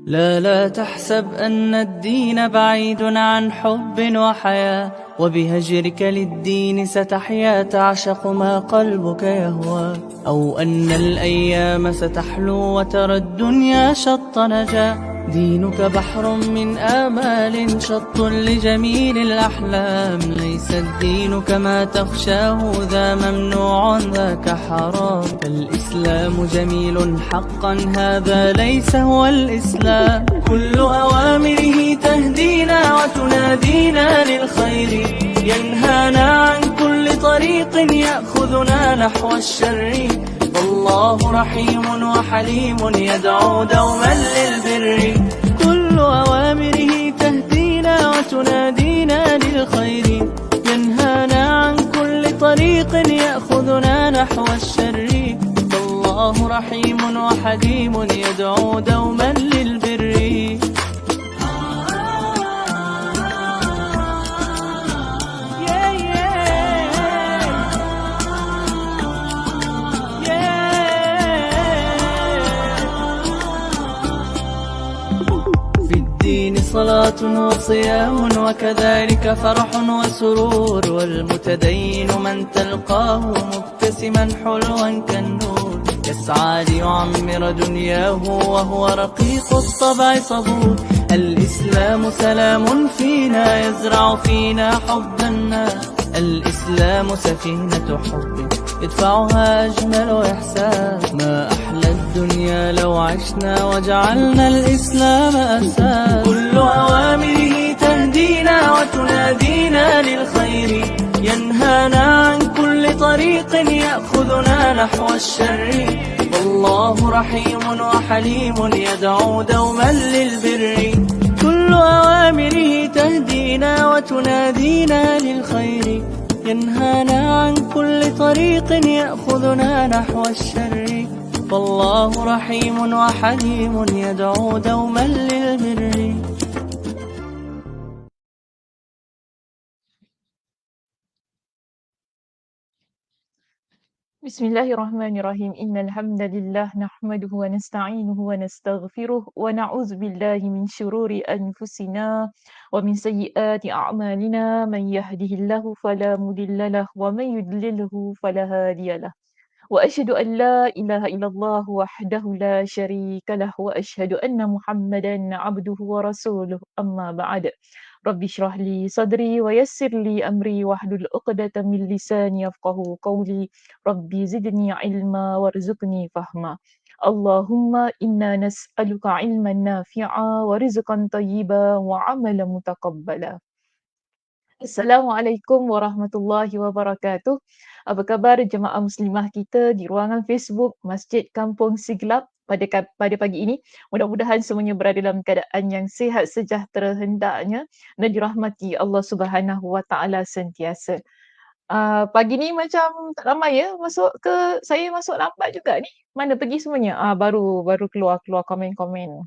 لا تحسب أن الدين بعيد عن حب وحياة، وبهجرك للدين ستحيا تعشق ما قلبك يهوى، أو أن الأيام ستحلو وترى الدنيا شط نجاة. دينك بحر من آمال شط لجميل الأحلام، ليس الدين كما تخشاه ذا ممنوع ذاك حرام. فالإسلام جميل حقا هذا ليس هو الإسلام، كل أوامره تهدينا وتنادينا للخير، ينهانا عن كل طريق يأخذنا نحو الشر. فالله رحيم وحليم يدعو دوما للبر، كل أوامره تهدينا وتنادينا للخير، ينهانا عن كل طريق يأخذنا نحو الشر. فالله رحيم وحليم يدعو دوما للبر. الدين صلاة وصيام وكذلك فرح وسرور، والمتدين من تلقاه مبتسما حلوا كالنور، يسعى ليعمر دنياه وهو رقيق الطبع صبور. الإسلام سلام فينا يزرع فينا حب الناس، الإسلام سفينة حب يدفعها أجمل إحساس. ما أحلى الدنيا لو عشنا وجعلنا الإسلام أساس، كل أوامره تهدينا وتنادينا للخير، ينهانا عن كل طريق يأخذنا نحو الشر. والله رحيم وحليم يدعو دوما للبر، كل أوامره تهدينا وتنادينا للخير، ينهانا عن كل طريق يأخذنا نحو الشر. فالله رحيم وحليم يدعو دوما للبر. Bismillahirrahmanirrahim. Innal hamdalillah nahmaduhu wa nasta'inuhu wa nastaghfiruh wa na'udzu billahi min syururi anfusina wa min sayyiati a'malina. Man yahdihillahu fala mudhillalah wa man yudlilhu fala hadiyalah. Wa asyhadu an la ilaha illallah wahdahu la syarikalah wa asyhadu anna Muhammadan abduhu wa rasuluh. Amma ba'd. Rabbi shrah li sadri wa yassir li amri wahlul 'uqdatam min lisani yafqahu qawli. Rabbi zidni ilma warzuqni fahma. Allahumma inna nas'aluka ilman nafi'a wa rizqan thayyiba wa amalan mutaqabbala. Assalamualaikum warahmatullahi wabarakatuh. Apa khabar jemaah muslimah kita di ruangan Facebook Masjid Kampung Siglap pada pagi ini? Mudah-mudahan semuanya berada dalam keadaan yang sihat sejahtera hendaknya dan dirahmati Allah Subhanahu Wa Taala sentiasa. Pagi ni macam tak ramai ya saya masuk lambat juga ni. Mana pergi semuanya? Baru keluar komen-komen.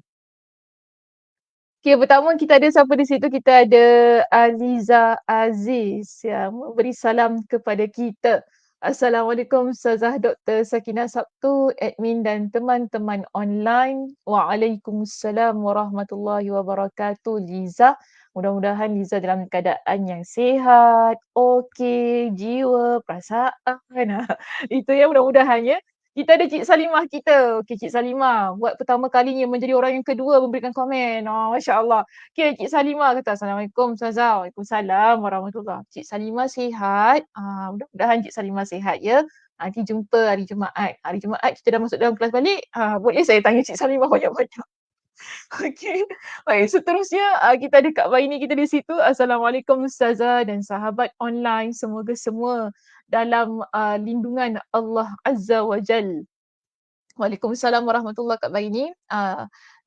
Okay, pertama kita ada siapa di situ? Kita ada Aliza Aziz yang memberi salam kepada kita. Assalamualaikum Ustazah Dr. Sakinah Sabtu, admin dan teman-teman online. Waalaikumsalam warahmatullahi wabarakatuh. Liza, mudah-mudahan Liza dalam keadaan yang sihat, okey, jiwa, perasaan. Itu ya mudah-mudahan ya. Kita ada Cik Salimah kita. Okey, Cik Salimah buat pertama kalinya menjadi orang yang kedua memberikan komen. Masya Allah. Okey, Cik Salimah kata, Assalamualaikum Ustazah. Waalaikumsalam warahmatullahi. Cik Salimah sihat. Mudah-mudahan Cik Salimah sihat ya. Nanti jumpa hari Jumaat. Hari Jumaat kita dah masuk dalam kelas balik. Boleh saya tanya Cik Salimah banyak-banyak. Okey. Baik, seterusnya kita ada Kak Baini kita di situ. Assalamualaikum Ustazah dan sahabat online. Semoga semua dalam lindungan Allah Azza wa Jal. Waalaikumsalam warahmatullahi Kak Baini.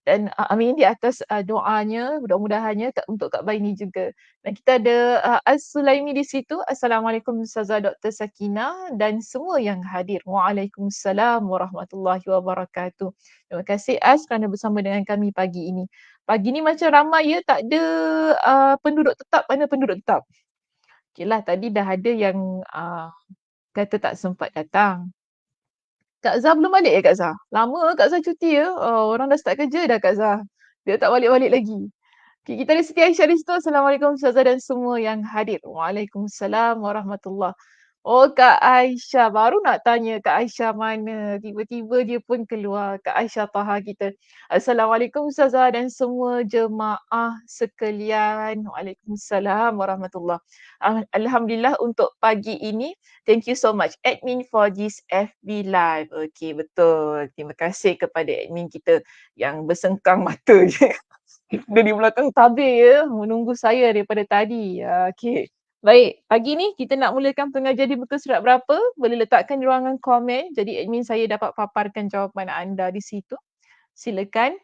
Dan amin di atas doanya, mudah-mudahannya untuk Kak Baini juga. Dan kita ada As-Sulaimi di situ. Assalamualaikum Ustazah Dr. Sakinah dan semua yang hadir. Waalaikumsalam warahmatullahi wabarakatuh. Terima kasih As kerana bersama dengan kami pagi ini. Pagi ni macam ramai ya, tak ada penduduk tetap. Mana penduduk tetap? Okeylah, tadi dah ada yang kata tak sempat datang. Kak Zah belum balik Kak Zah? Lama Kak Zah cuti ya? Orang dah start kerja dah Kak Zah. Dia tak balik-balik lagi. Okay, kita ada Siti Aisyah di situ. Assalamualaikum Ustazah dan semua yang hadir. Waalaikumsalam warahmatullahi. Oh, Kak Aisyah. Baru nak tanya Kak Aisyah mana. Tiba-tiba dia pun keluar. Kak Aisyah Taha kita. Assalamualaikum Ustazah dan semua jemaah sekalian. Waalaikumsalam warahmatullahi. Alhamdulillah untuk pagi ini. Thank you so much admin for this FB Live. Okay, betul. Terima kasih kepada admin kita yang bersengkang mata je. Dia di belakang tabir ya, menunggu saya daripada tadi. Okey. Baik, pagi ni kita nak mulakan pengajian di muka surat berapa? Boleh letakkan di ruangan komen. Jadi admin saya dapat paparkan jawapan anda di situ. Silakan.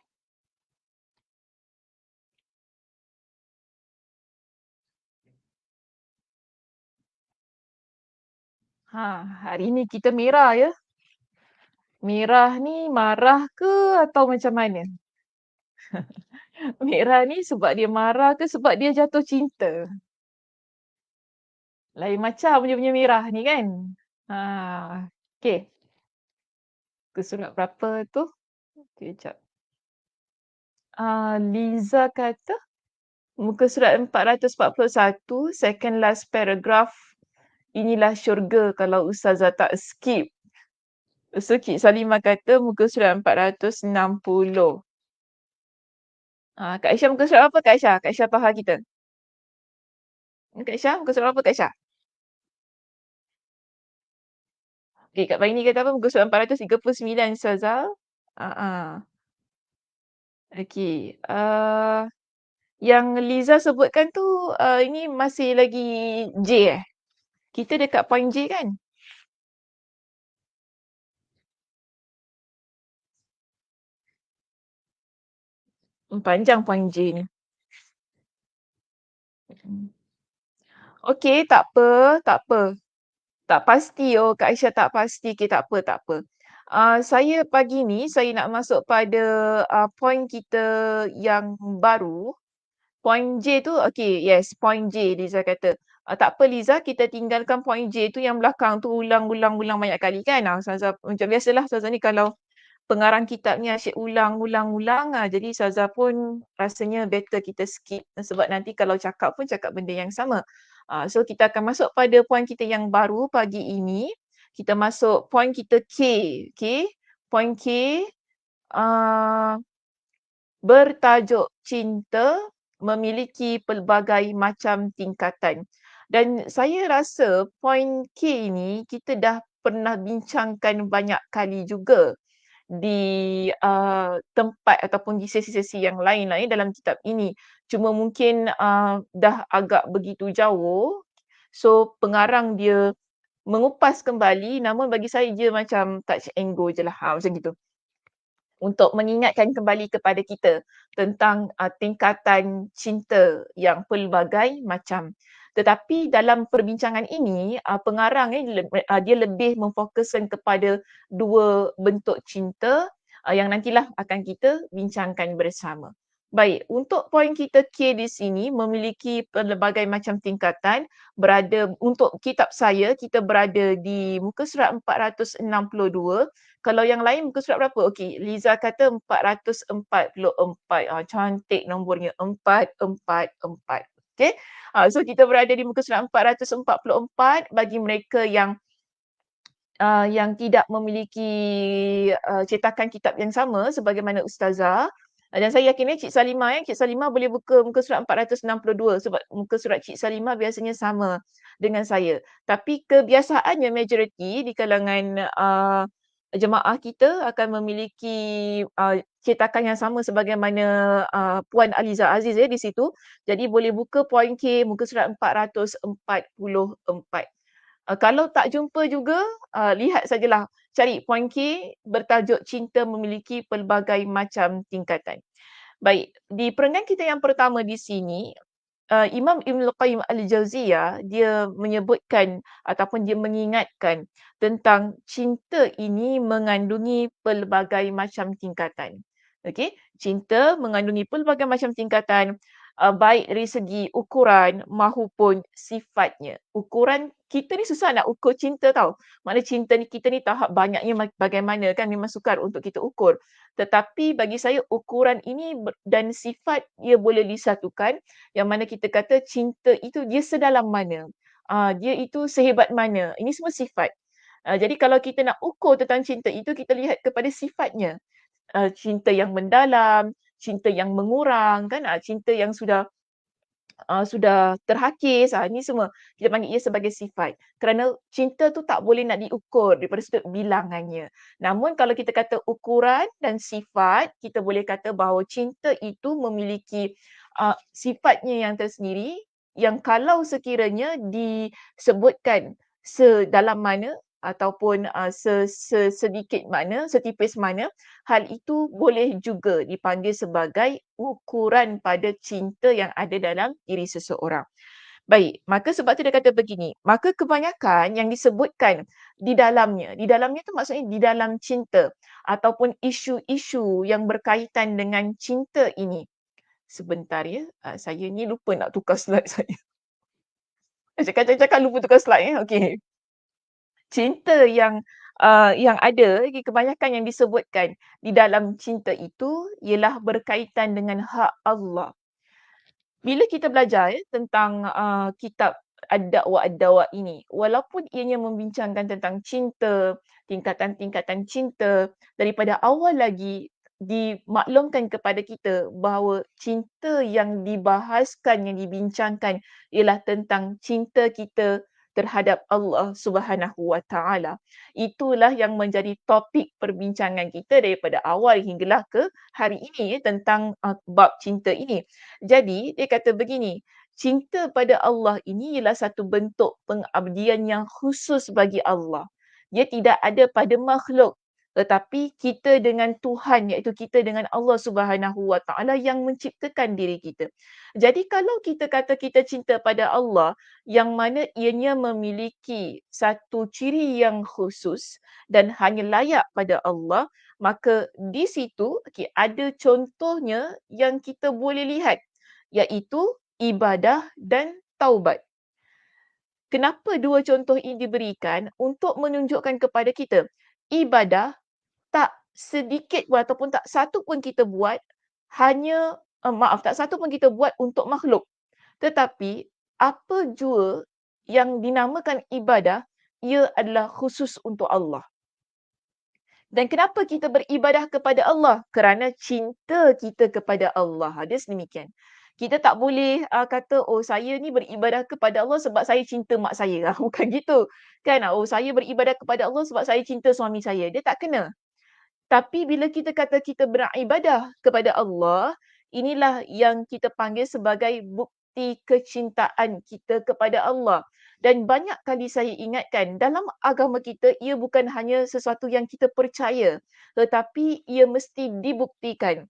Hari ni kita merah ya. Merah ni marah ke atau macam mana? Merah ni sebab dia marah ke sebab dia jatuh cinta? Lain macam dia punya merah ni kan? Ha, okey. Muka surat berapa tu? Okey, jap. Liza kata muka surat 441, second last paragraph. Inilah syurga kalau Ustazah tak skip. So Cik Salimah kata muka surat 460. Kak Aisyah muka surat apa Kak Aisyah? Kak Aisyah Taha kita. Kak Aisyah muka surat apa Kak Aisyah? Okay, Kak Baini kata apa? Muka surat 439 Ustazah. Okay. Yang Liza sebutkan tu ini masih lagi J eh? Kita dekat point J kan? Panjang point J ni. Okey, tak apa, tak apa. Tak pasti Kak Aisyah tak pasti. Okey, tak apa, tak apa. Saya pagi ni, saya nak masuk pada point kita yang baru. Point J tu, okey, yes, point J Liza kata. Tak apa Liza, kita tinggalkan point J tu yang belakang tu ulang-ulang banyak kali kan. Ustazah, macam biasalah Ustazah ni kalau pengarang kitab ni asyik ulang-ulang. Jadi Ustazah pun rasanya better kita skip sebab nanti kalau cakap pun cakap benda yang sama. So kita akan masuk pada point kita yang baru pagi ini. Kita masuk point kita K. Okay. Point K. Bertajuk cinta memiliki pelbagai macam tingkatan. Dan saya rasa point K ni kita dah pernah bincangkan banyak kali juga di tempat ataupun di sesi-sesi yang lain dalam kitab ini. Cuma mungkin dah agak begitu jauh. So pengarang dia mengupas kembali, namun bagi saya dia macam touch and go je lah. Macam gitu. Untuk mengingatkan kembali kepada kita tentang tingkatan cinta yang pelbagai macam. Tetapi dalam perbincangan ini, pengarang dia lebih memfokuskan kepada dua bentuk cinta yang nantilah akan kita bincangkan bersama. Baik, untuk poin kita K di sini memiliki pelbagai macam tingkatan. Untuk kitab saya, kita berada di muka surat 462. Kalau yang lain muka surat berapa? Okey, Liza kata 444. Cantik nombornya 444. Okey. So kita berada di muka surat 444 bagi mereka yang tidak memiliki cetakan kitab yang sama sebagaimana Ustazah. Dan saya yakin Cik Salimah Cik Salimah boleh buka muka surat 462 sebab muka surat Cik Salimah biasanya sama dengan saya. Tapi kebiasaannya majoriti di kalangan jemaah kita akan memiliki cetakan yang sama sebagaimana Puan Aliza Aziz di situ. Jadi boleh buka poin K muka surat 444. Kalau tak jumpa juga, lihat sajalah, cari poin K bertajuk cinta memiliki pelbagai macam tingkatan. Baik, di perenggan kita yang pertama di sini, Imam Ibn Qayyim Al-Jauziyah dia menyebutkan ataupun dia mengingatkan tentang cinta ini mengandungi pelbagai macam tingkatan. Okey, cinta mengandungi pelbagai macam tingkatan. baik dari segi ukuran mahupun sifatnya. Ukuran kita ni susah nak ukur cinta tau. Mana cinta ni kita ni tahap banyaknya bagaimana kan memang sukar untuk kita ukur. Tetapi bagi saya ukuran ini dan sifat dia boleh disatukan yang mana kita kata cinta itu dia sedalam mana. Dia itu sehebat mana. Ini semua sifat. Jadi kalau kita nak ukur tentang cinta itu kita lihat kepada sifatnya. Cinta yang mendalam, cinta yang mengurang kan, cinta yang sudah terhakis, ni semua kita panggil ia sebagai sifat. Kerana cinta tu tak boleh nak diukur daripada sudut bilangannya. Namun kalau kita kata ukuran dan sifat, kita boleh kata bahawa cinta itu memiliki sifatnya yang tersendiri yang kalau sekiranya disebutkan sedalam mana ataupun sedikit mana, setipis mana, hal itu boleh juga dipanggil sebagai ukuran pada cinta yang ada dalam diri seseorang. Baik, maka sebab tu dia kata begini, maka kebanyakan yang disebutkan di dalamnya tu maksudnya di dalam cinta ataupun isu-isu yang berkaitan dengan cinta ini. Sebentar ya, saya ni lupa nak tukar slide saya. Cakap-cakap lupa tukar slide okey. Cinta yang ada, kebanyakan yang disebutkan di dalam cinta itu ialah berkaitan dengan hak Allah. Bila kita belajar tentang kitab Ad-Da'wah Ad-Dawa ini, walaupun ianya membincangkan tentang cinta, tingkatan-tingkatan cinta, daripada awal lagi dimaklumkan kepada kita bahawa cinta yang dibahaskan, yang dibincangkan ialah tentang cinta kita terhadap Allah Subhanahu Wa Taala. Itulah yang menjadi topik perbincangan kita daripada awal hinggalah ke hari ini tentang bab cinta ini. Jadi dia kata begini, cinta pada Allah ini ialah satu bentuk pengabdian yang khusus bagi Allah. Dia tidak ada pada makhluk. Tetapi kita dengan Tuhan, iaitu kita dengan Allah Subhanahu Wa Taala yang menciptakan diri kita. Jadi kalau kita kata kita cinta pada Allah, yang mana ianya memiliki satu ciri yang khusus dan hanya layak pada Allah, maka di situ ada contohnya yang kita boleh lihat, iaitu ibadah dan taubat. Kenapa dua contoh ini diberikan? Untuk menunjukkan kepada kita, ibadah tak sedikit pun ataupun tak satu pun kita buat tak satu pun kita buat untuk makhluk. Tetapi apa jua yang dinamakan ibadah, ia adalah khusus untuk Allah. Dan kenapa kita beribadah kepada Allah? Kerana cinta kita kepada Allah. Dia sedemikian. Kita tak boleh kata, oh saya ni beribadah kepada Allah sebab saya cinta mak saya. Bukan gitu. Kan? Oh saya beribadah kepada Allah sebab saya cinta suami saya. Dia tak kena. Tapi bila kita kata kita beribadah kepada Allah, inilah yang kita panggil sebagai bukti kecintaan kita kepada Allah. Dan banyak kali saya ingatkan, dalam agama kita, ia bukan hanya sesuatu yang kita percaya, tetapi ia mesti dibuktikan.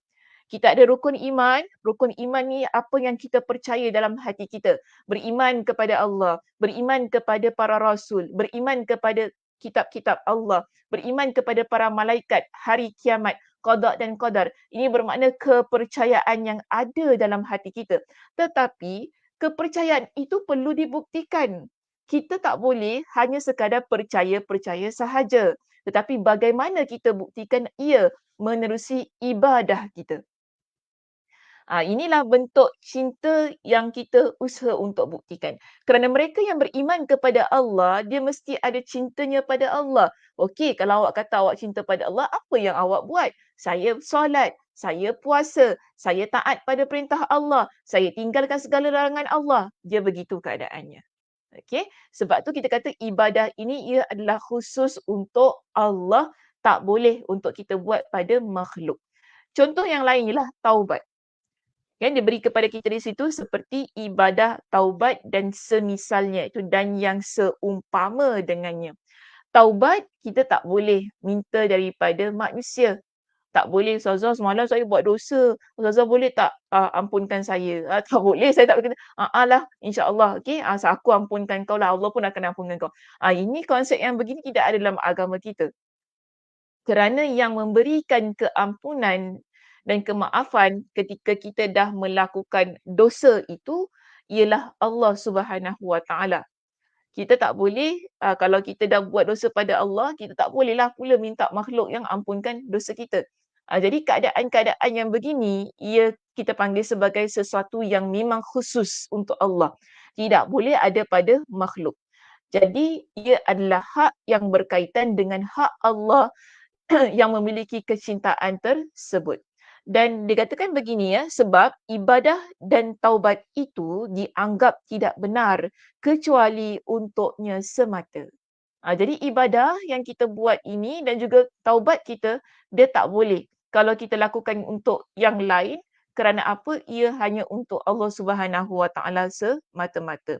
Kita ada rukun iman. Rukun iman ni apa yang kita percaya dalam hati kita. Beriman kepada Allah, beriman kepada para rasul, beriman kepada kitab-kitab Allah, beriman kepada para malaikat, hari kiamat, qada dan qadar. Ini bermakna kepercayaan yang ada dalam hati kita. Tetapi kepercayaan itu perlu dibuktikan. Kita tak boleh hanya sekadar percaya-percaya sahaja. Tetapi bagaimana kita buktikan ia menerusi ibadah kita. Inilah bentuk cinta yang kita usaha untuk buktikan. Kerana mereka yang beriman kepada Allah, dia mesti ada cintanya pada Allah. Okey, kalau awak kata awak cinta pada Allah, apa yang awak buat? Saya solat, saya puasa, saya taat pada perintah Allah, saya tinggalkan segala larangan Allah. Dia begitu keadaannya. Okey, sebab tu kita kata ibadah ini ia adalah khusus untuk Allah, tak boleh untuk kita buat pada makhluk. Contoh yang lain ialah taubat. Yang diberi kepada kita di situ seperti ibadah taubat dan semisalnya itu dan yang seumpama dengannya. Taubat kita tak boleh minta daripada manusia. Tak boleh, Ustazah semalam saya buat dosa. Ustazah boleh tak ampunkan saya? Tak boleh, saya tak boleh kata, lah insya-Allah. Okey, aku ampunkan kau lah. Allah pun akan ampunkan kau. Ini konsep yang begini tidak ada dalam agama kita. Kerana yang memberikan keampunan dan kemaafan ketika kita dah melakukan dosa itu ialah Allah Subhanahu Wa Taala. Kita tak boleh, kalau kita dah buat dosa pada Allah, kita tak bolehlah pula minta makhluk yang ampunkan dosa kita. Jadi keadaan-keadaan yang begini, kita panggil sebagai sesuatu yang memang khusus untuk Allah. Tidak boleh ada pada makhluk. Jadi ia adalah hak yang berkaitan dengan hak Allah yang memiliki kecintaan tersebut. Dan dikatakan begini ya, sebab ibadah dan taubat itu dianggap tidak benar kecuali untuknya semata. Jadi ibadah yang kita buat ini dan juga taubat kita, dia tak boleh kalau kita lakukan untuk yang lain, kerana apa? Ia hanya untuk Allah Subhanahu Wa Taala semata-mata.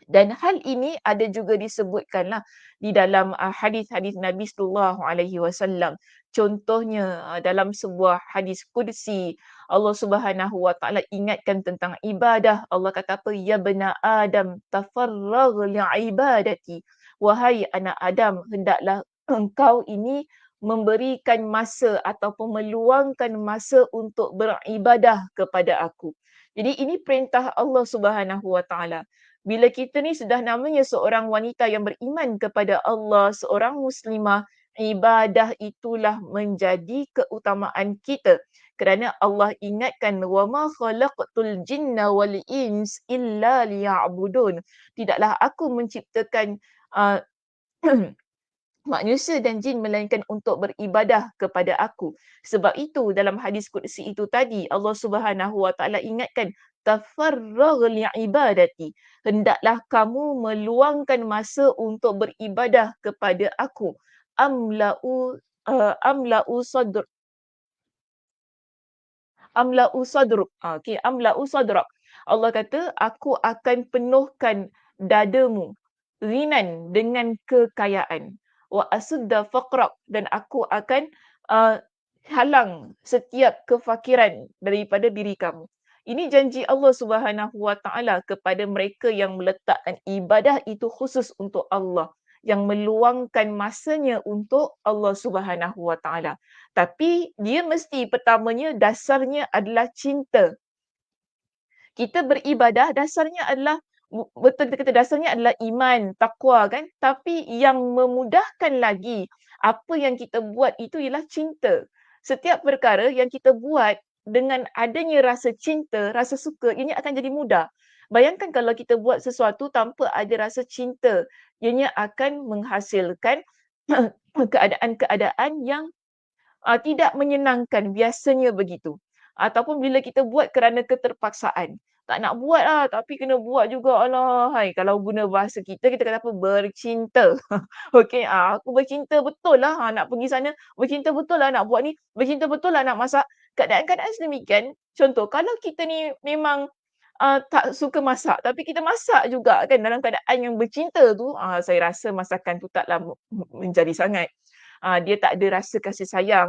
Dan hal ini ada juga disebutkanlah di dalam hadis-hadis Nabi sallallahu alaihi wasallam. Contohnya dalam sebuah hadis qudsi, Allah Subhanahu wa taala ingatkan tentang ibadah. Allah kata apa? Ya bani Adam, tafarragh li'ibadati. Wahai anak Adam, hendaklah engkau ini memberikan masa ataupun meluangkan masa untuk beribadah kepada aku. Jadi ini perintah Allah Subhanahu wa taala. Bila kita ni sudah namanya seorang wanita yang beriman kepada Allah, seorang muslimah, ibadah itulah menjadi keutamaan kita. Kerana Allah ingatkan, وَمَا خَلَقْتُ الْجِنَّ وَالْإِنسَ إِلَّا لِيَعْبُدُونَ. Tidaklah aku menciptakan uh, manusia dan jin melainkan untuk beribadah kepada aku. Sebab itu dalam hadis qudsi itu tadi Allah Subhanahu Wa Taala ingatkan tafarragh li'ibadati. Hendaklah kamu meluangkan masa untuk beribadah kepada aku. Amla'u amla'u sadr amla'u sadruk. Okey, amla'u sadrak. Allah kata aku akan penuhkan dadamu ghinan dengan kekayaan. Wa asudda faqrak, dan aku akan uh, halang setiap kefakiran daripada diri kamu. Ini janji Allah Subhanahu Wa Taala kepada mereka yang meletakkan ibadah itu khusus untuk Allah, yang meluangkan masanya untuk Allah Subhanahu Wa Taala. Tapi dia mesti pertamanya dasarnya adalah cinta. Kita beribadah dasarnya adalah betul kita kata dasarnya adalah iman, takwa kan? Tapi yang memudahkan lagi apa yang kita buat itu ialah cinta. Setiap perkara yang kita buat dengan adanya rasa cinta, rasa suka, ini akan jadi mudah. Bayangkan kalau kita buat sesuatu tanpa ada rasa cinta, ianya akan menghasilkan keadaan-keadaan yang tidak menyenangkan, biasanya begitu. Ataupun bila kita buat kerana keterpaksaan. Tak nak buat lah, tapi kena buat juga. Alahai, kalau guna bahasa kita, kita kata apa? Bercinta. Okey, aku bercinta betul lah nak pergi sana. Bercinta betul lah nak buat ni. Bercinta betul lah nak masak. Keadaan-keadaan sedemikian, contoh, kalau kita ni memang tak suka masak, tapi kita masak juga kan dalam keadaan yang bercinta tu, saya rasa masakan tu taklah menjadi sangat. Dia tak ada rasa kasih sayang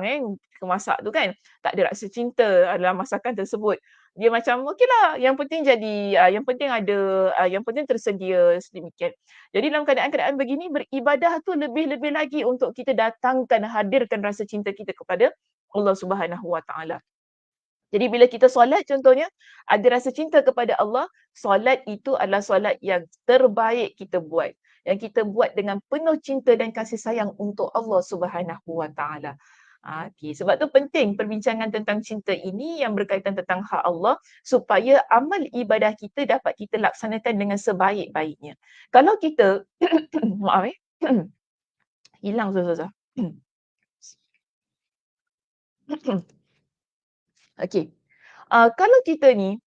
masak tu kan. Tak ada rasa cinta dalam masakan tersebut. Dia macam okeylah, yang penting jadi, yang penting ada, yang penting tersedia sedemikian. Jadi dalam keadaan-keadaan begini, beribadah tu lebih-lebih lagi untuk kita datangkan, hadirkan rasa cinta kita kepada Allah Subhanahu Wa Taala. Jadi bila kita solat contohnya, ada rasa cinta kepada Allah, solat itu adalah solat yang terbaik kita buat. Yang kita buat dengan penuh cinta dan kasih sayang untuk Allah Subhanahu Wa Taala. Okey, sebab tu penting perbincangan tentang cinta ini yang berkaitan tentang hak Allah supaya amal ibadah kita dapat kita laksanakan dengan sebaik-baiknya. Kalau kita maaf hilang susah-susah. Okey. Kalau kita ni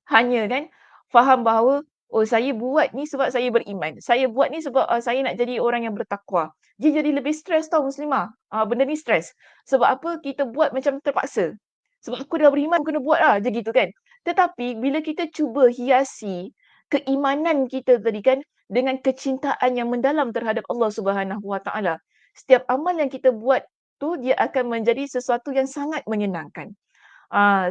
hanya kan faham bahawa saya buat ni sebab saya beriman. Saya buat ni sebab saya nak jadi orang yang bertakwa. Dia jadi lebih stres tau muslimah. Benda ni stres. Sebab apa? Kita buat macam terpaksa. Sebab aku dah beriman, aku kena buat lah. Macam gitu kan. Tetapi bila kita cuba hiasi keimanan kita tadi kan dengan kecintaan yang mendalam terhadap Allah Subhanahu Wa Taala. Setiap amal yang kita buat tu dia akan menjadi sesuatu yang sangat menyenangkan.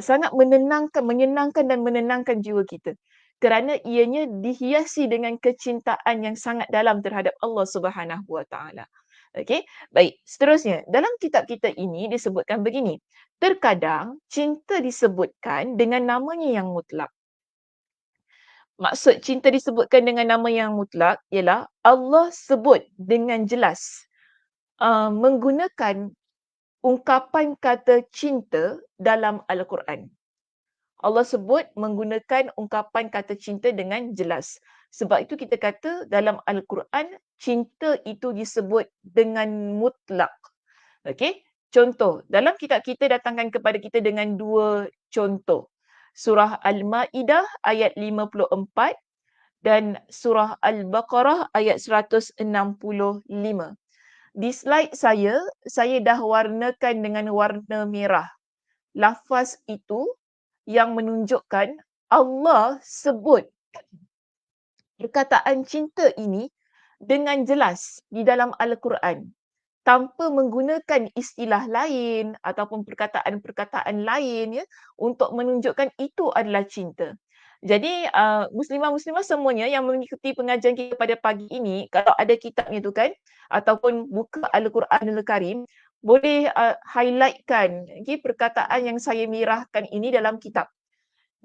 Sangat menyenangkan dan menenangkan jiwa kita. Kerana ianya dihiasi dengan kecintaan yang sangat dalam terhadap Allah Subhanahu Wa Taala. Okey, baik. Seterusnya, dalam kitab kita ini disebutkan begini, terkadang cinta disebutkan dengan namanya yang mutlak. Maksud cinta disebutkan dengan nama yang mutlak ialah Allah sebut dengan jelas menggunakan ungkapan kata cinta dalam Al-Quran. Allah sebut menggunakan ungkapan kata cinta dengan jelas. Sebab itu kita kata dalam Al-Quran, cinta itu disebut dengan mutlak. Okey? Contoh, dalam kitab kita datangkan kepada kita dengan dua contoh. Surah Al-Ma'idah ayat 54 dan surah Al-Baqarah ayat 165. Di slide saya dah warnakan dengan warna merah. Lafaz itu yang menunjukkan Allah sebut perkataan cinta ini dengan jelas di dalam Al-Quran tanpa menggunakan istilah lain ataupun perkataan-perkataan lain ya untuk menunjukkan itu adalah cinta. Jadi muslimah-muslimah semuanya yang mengikuti pengajian kita pada pagi ini, kalau ada kitabnya tu kan ataupun buka Al-Quranul Karim, boleh highlightkan perkataan yang saya merahkan ini dalam kitab.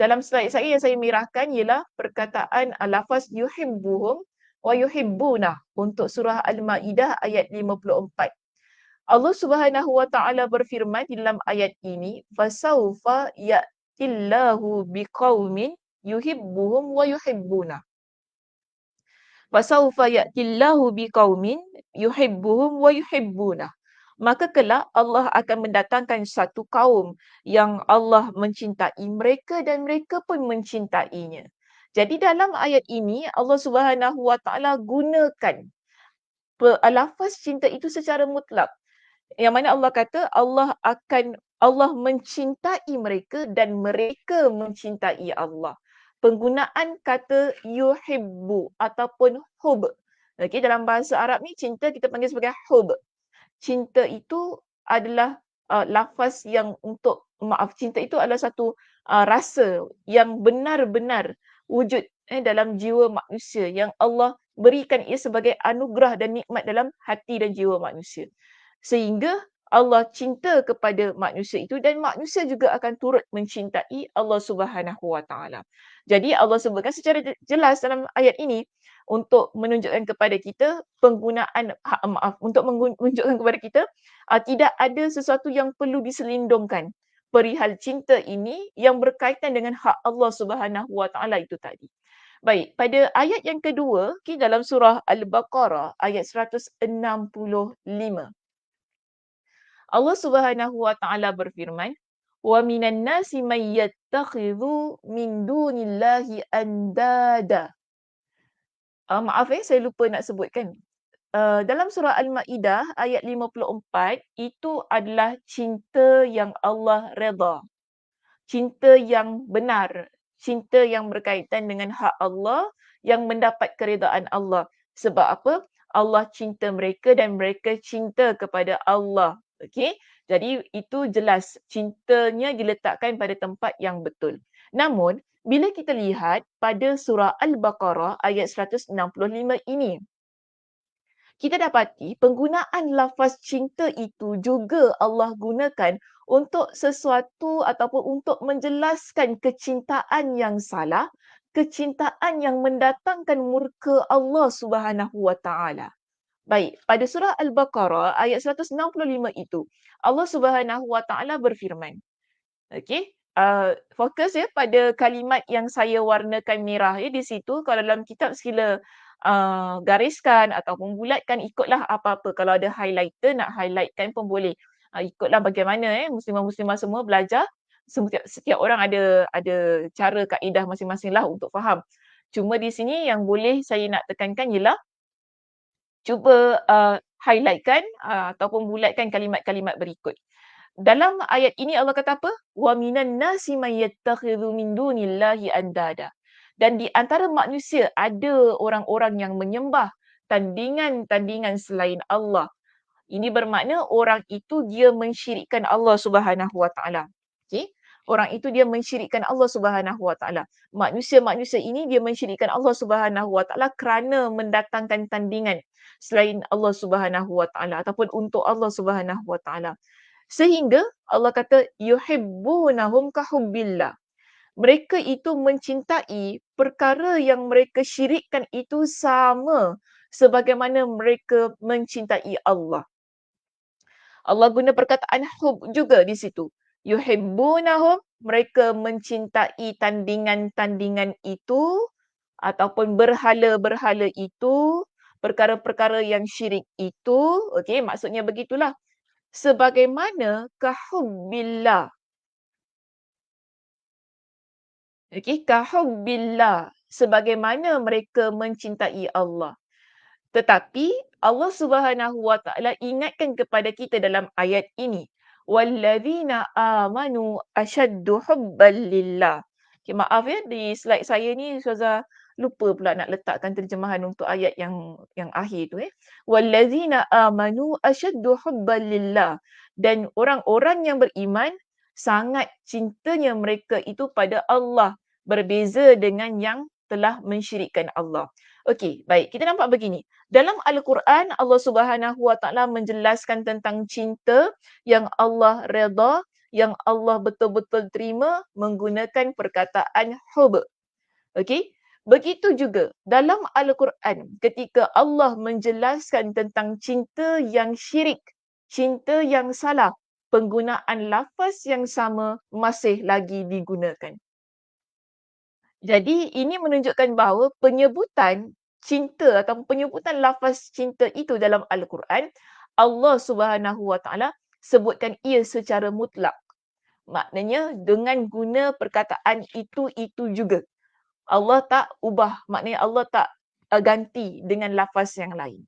Dalam slide saya yang saya merahkan ialah perkataan lafaz yuhibbuhum wa yuhibbuna untuk surah Al-Ma'idah ayat 54. Allah Subhanahu wa taala berfirman di dalam ayat ini, fasaufa ya'tillahu biqaumin yuhibbuhum wa yuhibbuna. Fasaufa ya'tillahu biqaumin yuhibbuhum wa yuhibbuna. Maka kelak Allah akan mendatangkan satu kaum yang Allah mencintai mereka dan mereka pun mencintainya. Jadi dalam ayat ini Allah Subhanahu wa taala gunakan lafaz cinta itu secara mutlak. Yang mana Allah kata Allah mencintai mereka dan mereka mencintai Allah. Penggunaan kata yuhibbu ataupun hub. Okey, dalam bahasa Arab ni cinta kita panggil sebagai hub. Cinta itu adalah lafaz yang cinta itu adalah satu rasa yang benar-benar wujud dalam jiwa manusia yang Allah berikan ia sebagai anugerah dan nikmat dalam hati dan jiwa manusia. Sehingga Allah cinta kepada manusia itu dan manusia juga akan turut mencintai Allah Subhanahu Wa Taala. Jadi Allah sebutkan secara jelas dalam ayat ini untuk menunjukkan kepada kita untuk menunjukkan kepada kita tidak ada sesuatu yang perlu diselindungkan perihal cinta ini yang berkaitan dengan hak Allah Subhanahu Wa Taala itu tadi. Baik, pada ayat yang kedua dalam surah Al-Baqarah ayat 165. Allah Subhanahu wa taala berfirman, "Wa minan nasi may yattakhidhu min dunillahi andada." Maaf saya lupa nak sebutkan. Dalam surah Al-Ma'idah ayat 54 itu adalah cinta yang Allah redha. Cinta yang benar, cinta yang berkaitan dengan hak Allah yang mendapat keredaan Allah. Sebab apa? Allah cinta mereka dan mereka cinta kepada Allah. Okey? Jadi itu jelas cintanya diletakkan pada tempat yang betul. Namun, bila kita lihat pada surah Al-Baqarah ayat 165 ini, kita dapati penggunaan lafaz cinta itu juga Allah gunakan untuk sesuatu ataupun untuk menjelaskan kecintaan yang salah, kecintaan yang mendatangkan murka Allah Subhanahu wa taala. Baik, pada surah Al-Baqarah ayat 165 itu, Allah Subhanahu wa taala berfirman. Okey, fokus pada kalimat yang saya warnakan merah di situ. Kalau dalam kitab sila gariskan ataupun bulatkan, ikutlah apa-apa. Kalau ada highlighter nak highlightkan pun boleh. Ikutlah bagaimana muslimah-muslimah semua belajar. Setiap orang ada cara kaedah masing-masing lah untuk faham. Cuma di sini yang boleh saya nak tekankan ialah cuba highlightkan ataupun bulatkan kalimat-kalimat berikut. Dalam ayat ini Allah kata apa? Wa minan nasi may yattakhidhu min dunillahi andada. Dan di antara manusia ada orang-orang yang menyembah tandingan-tandingan selain Allah. Ini bermakna orang itu dia mensyirikkan Allah Subhanahu Wa Taala. Okey? Orang itu dia mensyirikkan Allah Subhanahu Wa Taala. Manusia-manusia ini dia mensyirikkan Allah Subhanahu Wa Taala kerana mendatangkan tandingan selain Allah Subhanahu Wa Taala ataupun untuk Allah Subhanahu Wa Taala. Sehingga Allah kata yuhibbunahum kahubbillah. Mereka itu mencintai perkara yang mereka syirikkan itu sama sebagaimana mereka mencintai Allah. Allah guna perkataan hub juga di situ. Yuhibbunahum, mereka mencintai tandingan-tandingan itu ataupun berhala-berhala itu, perkara-perkara yang syirik itu. Okey, maksudnya begitulah. Sebagaimana kahubbillah. Okey, kahubbillah. Sebagaimana mereka mencintai Allah. Tetapi Allah Subhanahu Wa Taala ingatkan kepada kita dalam ayat ini, wallazina amanu ashaddu hubban lillah. Okay, maaf ya, di slide saya ni Ustazah lupa pula nak letakkan terjemahan untuk ayat yang akhir tu. Wallazina amanu ashaddu hubban lillah. Dan orang-orang yang beriman sangat cintanya mereka itu pada Allah, berbeza dengan yang telah mensyirikkan Allah. Okey, baik. Kita nampak begini. Dalam Al-Quran, Allah Subhanahu Wa Taala menjelaskan tentang cinta yang Allah redha, yang Allah betul-betul terima menggunakan perkataan hub. Okey? Begitu juga dalam Al-Quran ketika Allah menjelaskan tentang cinta yang syirik, cinta yang salah, penggunaan lafaz yang sama masih lagi digunakan. Jadi ini menunjukkan bahawa penyebutan cinta atau penyebutan lafaz cinta itu dalam Al-Quran, Allah Subhanahu Wa Taala sebutkan ia secara mutlak. Maknanya dengan guna perkataan itu juga. Allah tak ubah, maknanya Allah tak ganti dengan lafaz yang lain.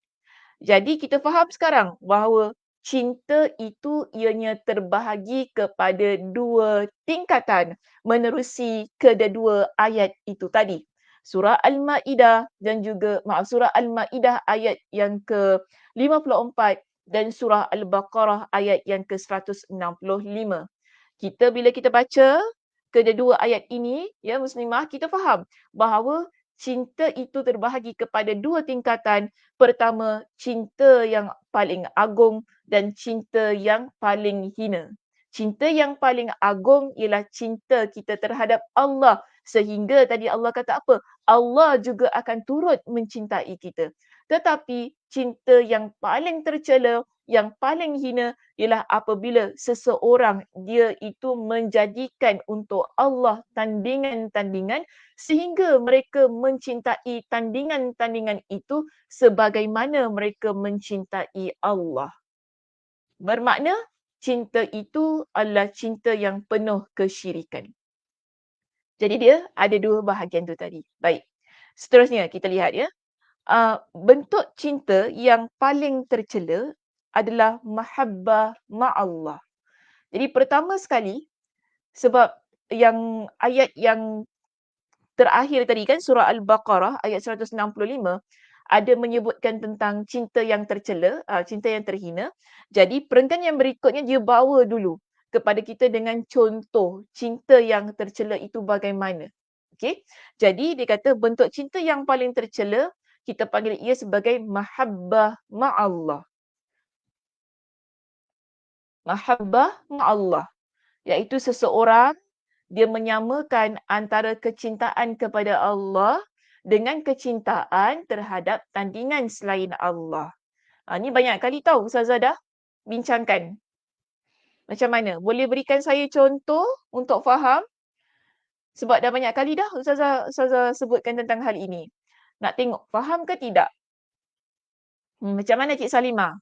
Jadi kita faham sekarang bahawa cinta itu ianya terbahagi kepada dua tingkatan menerusi kedua ayat itu tadi. Surah Al-Ma'idah dan juga surah Al-Ma'idah ayat yang ke-54 dan surah Al-Baqarah ayat yang ke-165. Bila kita baca kedua ayat ini, ya muslimah, kita faham bahawa cinta itu terbahagi kepada dua tingkatan. Pertama, cinta yang paling agung dan cinta yang paling hina. Cinta yang paling agung ialah cinta kita terhadap Allah. Sehingga tadi Allah kata apa? Allah juga akan turut mencintai kita. Tetapi cinta yang paling tercela, yang paling hina ialah apabila seseorang dia itu menjadikan untuk Allah tandingan-tandingan sehingga mereka mencintai tandingan-tandingan itu sebagaimana mereka mencintai Allah. Bermakna cinta itu adalah cinta yang penuh kesyirikan. Jadi dia ada dua bahagian tu tadi. Baik. Seterusnya kita lihat ya. Bentuk cinta yang paling tercela adalah mahabbah ma'allah. Jadi pertama sekali, sebab yang ayat yang terakhir tadi kan surah Al-Baqarah ayat 165 ada menyebutkan tentang cinta yang tercela, cinta yang terhina. Jadi perenggan yang berikutnya dia bawa dulu kepada kita dengan contoh cinta yang tercela itu bagaimana. Okey. Jadi dia kata bentuk cinta yang paling tercela kita panggil ia sebagai mahabbah ma'allah. Mahabbah ma'allah, iaitu seseorang dia menyamakan antara kecintaan kepada Allah dengan kecintaan terhadap tandingan selain Allah. Ni banyak kali tahu Ustazah dah bincangkan. Macam mana? Boleh berikan saya contoh untuk faham? Sebab dah banyak kali dah Ustazah sebutkan tentang hal ini. Nak tengok faham ke tidak? Macam mana Cik Salimah?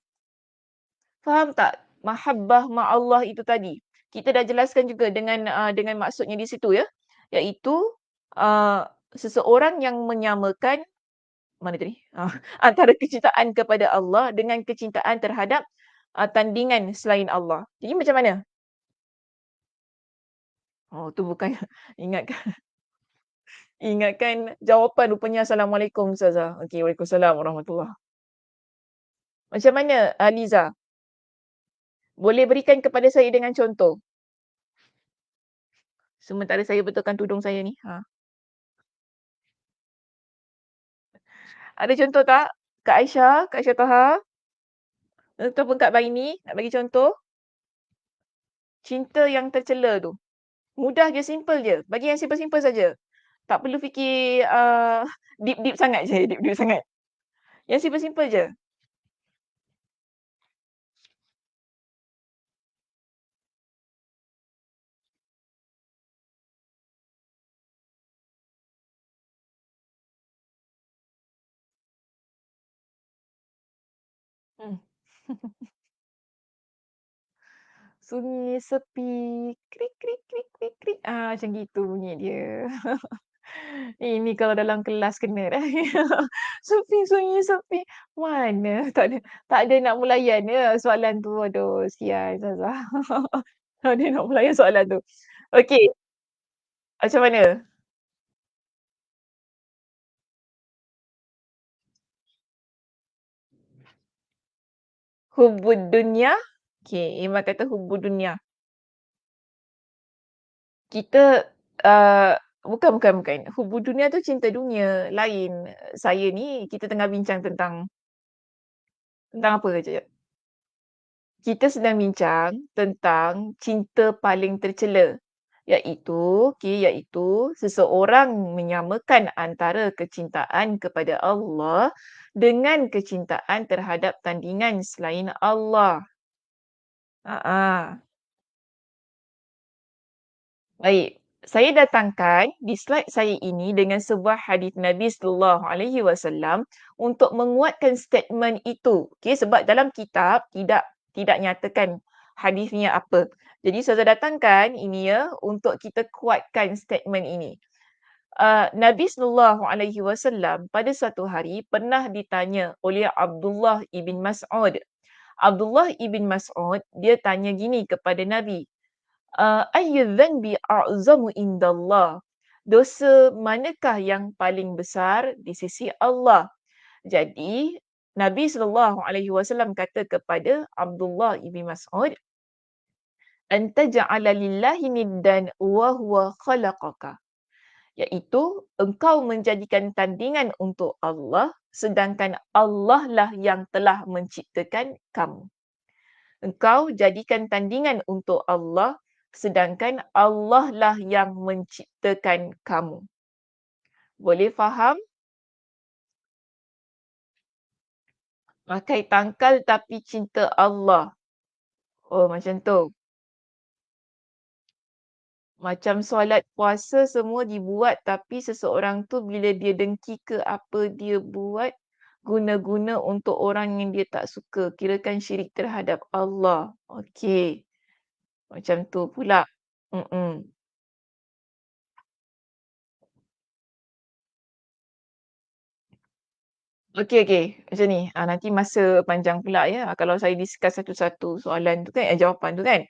Faham tak mahabbah ma'allah itu tadi? Kita dah jelaskan juga dengan maksudnya di situ ya. Iaitu seseorang yang menyamakan mana tadi? Antara kecintaan kepada Allah dengan kecintaan terhadap tandingan selain Allah. Jadi macam mana? Oh, tu bukan ingatkan ingatkan jawapan rupanya Assalamualaikum Ustazah. Okey, Waalaikumsalam warahmatullahi. Macam mana Liza? Boleh berikan kepada saya dengan contoh? Sementara saya betulkan tudung saya ni. Ada contoh tak? Kak Aisyah Taha ataupun Kak Baini nak bagi contoh cinta yang tercela tu. Mudah je, simple je. Bagi yang simple-simple saja. Tak perlu fikir deep-deep sangat je, deep-deep sangat. Yang simple-simple je. Hmm. Sunyi sepi, krik krik krik krik krik. Macam gitu bunyi dia. Ini kalau dalam kelas kena dah. Sepi, sunyi sepi. Mana? Tak ada nak mulayan ya soalan tu. Aduh, sial Ustazah. Tak ada nak mulayan soalan tu. Okey, macam mana? Hubbud dunya. Okey, Iman kata hubbud dunya. Kita bukan. Hubbud dunya tu cinta dunia. Lain. Saya ni kita tengah bincang tentang apa je? Kita sedang bincang tentang cinta paling tercela. Iaitu seseorang menyamakan antara kecintaan kepada Allah dengan kecintaan terhadap tandingan selain Allah. Ha. Baik, saya datangkan di slide saya ini dengan sebuah hadis Nabi sallallahu alaihi wasallam untuk menguatkan statement itu. Okey, sebab dalam kitab tidak nyatakan hadisnya apa. Jadi saya datangkan ini ya untuk kita kuatkan statement ini. Nabi sallallahu alaihi wasallam pada satu hari pernah ditanya oleh Abdullah ibn Mas'ud. Abdullah ibn Mas'ud dia tanya gini kepada Nabi, ayyu dhanbi a'zamu indallah. Dosa manakah yang paling besar di sisi Allah? Jadi Nabi sallallahu alaihi wasallam kata kepada Abdullah ibn Mas'ud, anta ja'ala lillahi niddan wa huwa khalaqaka. Iaitu engkau menjadikan tandingan untuk Allah sedangkan Allah lah yang telah menciptakan kamu. Engkau jadikan tandingan untuk Allah sedangkan Allah lah yang menciptakan kamu. Boleh faham? Pakai tangkal tapi cinta Allah. Oh, macam tu. Macam solat puasa semua dibuat tapi seseorang tu bila dia dengki ke apa dia buat, guna-guna untuk orang yang dia tak suka. Kirakan syirik terhadap Allah. Okey. Macam tu pula. Mm-mm. Okey. Macam ni. Nanti masa panjang pula ya. Kalau saya discuss satu-satu soalan tu kan, jawapan tu kan.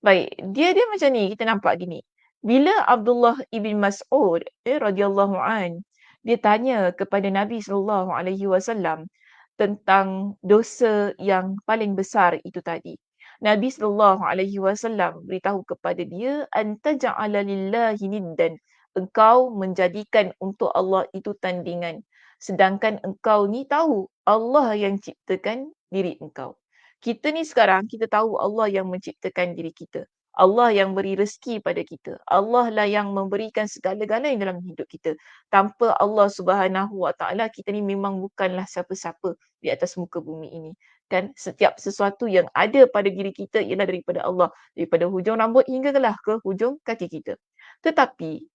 Baik. Dia macam ni. Kita nampak gini. Bila Abdullah ibn Mas'ud radhiyallahu an, dia tanya kepada Nabi sallallahu alaihi wasallam tentang dosa yang paling besar itu tadi. Nabi sallallahu alaihi wasallam beritahu kepada dia, anta ja'ala lillahi niddan. Engkau menjadikan untuk Allah itu tandingan. Sedangkan engkau ni tahu Allah yang ciptakan diri engkau. Kita ni sekarang kita tahu Allah yang menciptakan diri kita. Allah yang beri rezeki pada kita. Allah lah yang memberikan segala-galanya dalam hidup kita. Tanpa Allah Subhanahu Wa Taala kita ni memang bukanlah siapa-siapa di atas muka bumi ini. Kan setiap sesuatu yang ada pada diri kita ialah daripada Allah, daripada hujung rambut hinggalah ke hujung kaki kita. Tetapi,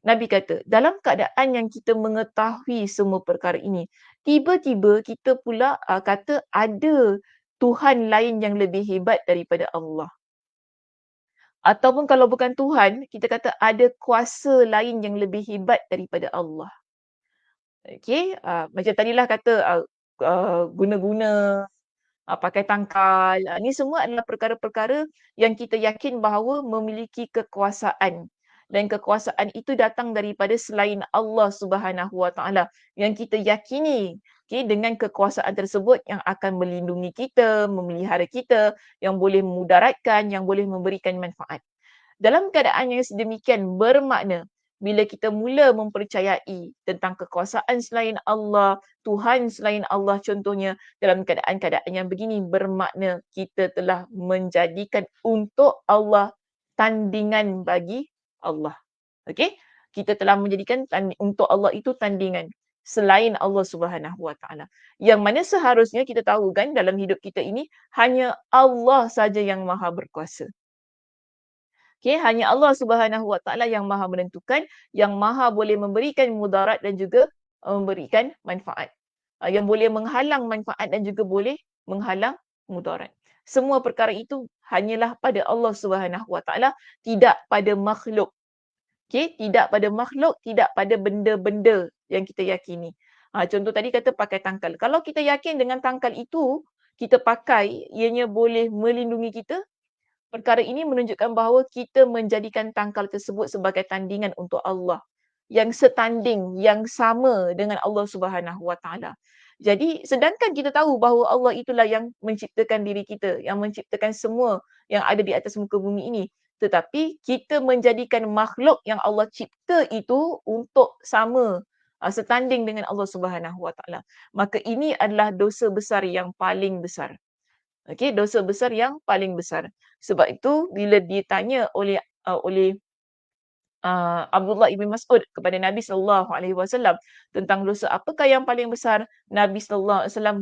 Nabi kata, dalam keadaan yang kita mengetahui semua perkara ini, tiba-tiba kita pula kata ada Tuhan lain yang lebih hebat daripada Allah. Ataupun kalau bukan Tuhan, kita kata ada kuasa lain yang lebih hebat daripada Allah. Okey, macam tadilah kata guna-guna, pakai tangkal. Ni semua adalah perkara-perkara yang kita yakin bahawa memiliki kekuasaan. Dan kekuasaan itu datang daripada selain Allah Subhanahu Wa Taala yang kita yakini dengan kekuasaan tersebut yang akan melindungi kita, memelihara kita, yang boleh memudaratkan, yang boleh memberikan manfaat. Dalam keadaan yang sedemikian bermakna bila kita mula mempercayai tentang kekuasaan selain Allah, Tuhan selain Allah contohnya, dalam keadaan-keadaan yang begini bermakna kita telah menjadikan untuk Allah tandingan bagi Allah. Okey? Kita telah menjadikan untuk Allah itu tandingan selain Allah Subhanahu Wa Taala. Yang mana seharusnya kita tahu kan dalam hidup kita ini hanya Allah saja yang Maha berkuasa. Okey, hanya Allah Subhanahu Wa Taala yang Maha menentukan, yang Maha boleh memberikan mudarat dan juga memberikan manfaat. Yang boleh menghalang manfaat dan juga boleh menghalang mudarat. Semua perkara itu hanyalah pada Allah Subhanahu Wa Taala, tidak pada makhluk. Okey, tidak pada makhluk, tidak pada benda-benda yang kita yakini. Contoh tadi kata pakai tangkal. Kalau kita yakin dengan tangkal itu, kita pakai, ianya boleh melindungi kita, perkara ini menunjukkan bahawa kita menjadikan tangkal tersebut sebagai tandingan untuk Allah. Yang setanding, yang sama dengan Allah Subhanahu Wa Taala. Jadi sedangkan kita tahu bahawa Allah itulah yang menciptakan diri kita, yang menciptakan semua yang ada di atas muka bumi ini. Tetapi kita menjadikan makhluk yang Allah cipta itu untuk sama, setanding dengan Allah Subhanahu Wa Taala. Maka ini adalah dosa besar yang paling besar. Okey, dosa besar yang paling besar. Sebab itu bila ditanya oleh Abdullah ibn Mas'ud kepada Nabi sallallahu alaihi wasallam tentang dosa apakah yang paling besar, Nabi sallallahu alaihi wasallam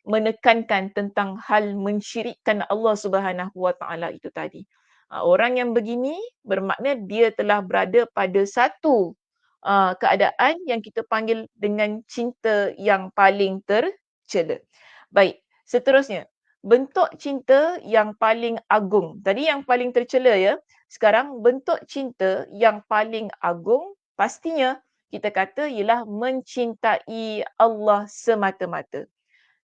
menekankan tentang hal mensyirikkan Allah Subhanahu wa taala itu tadi. Orang yang begini bermakna dia telah berada pada satu keadaan yang kita panggil dengan cinta yang paling tercela. Baik, seterusnya bentuk cinta yang paling agung. Tadi yang paling tercela ya. Sekarang bentuk cinta yang paling agung pastinya kita kata ialah mencintai Allah semata-mata.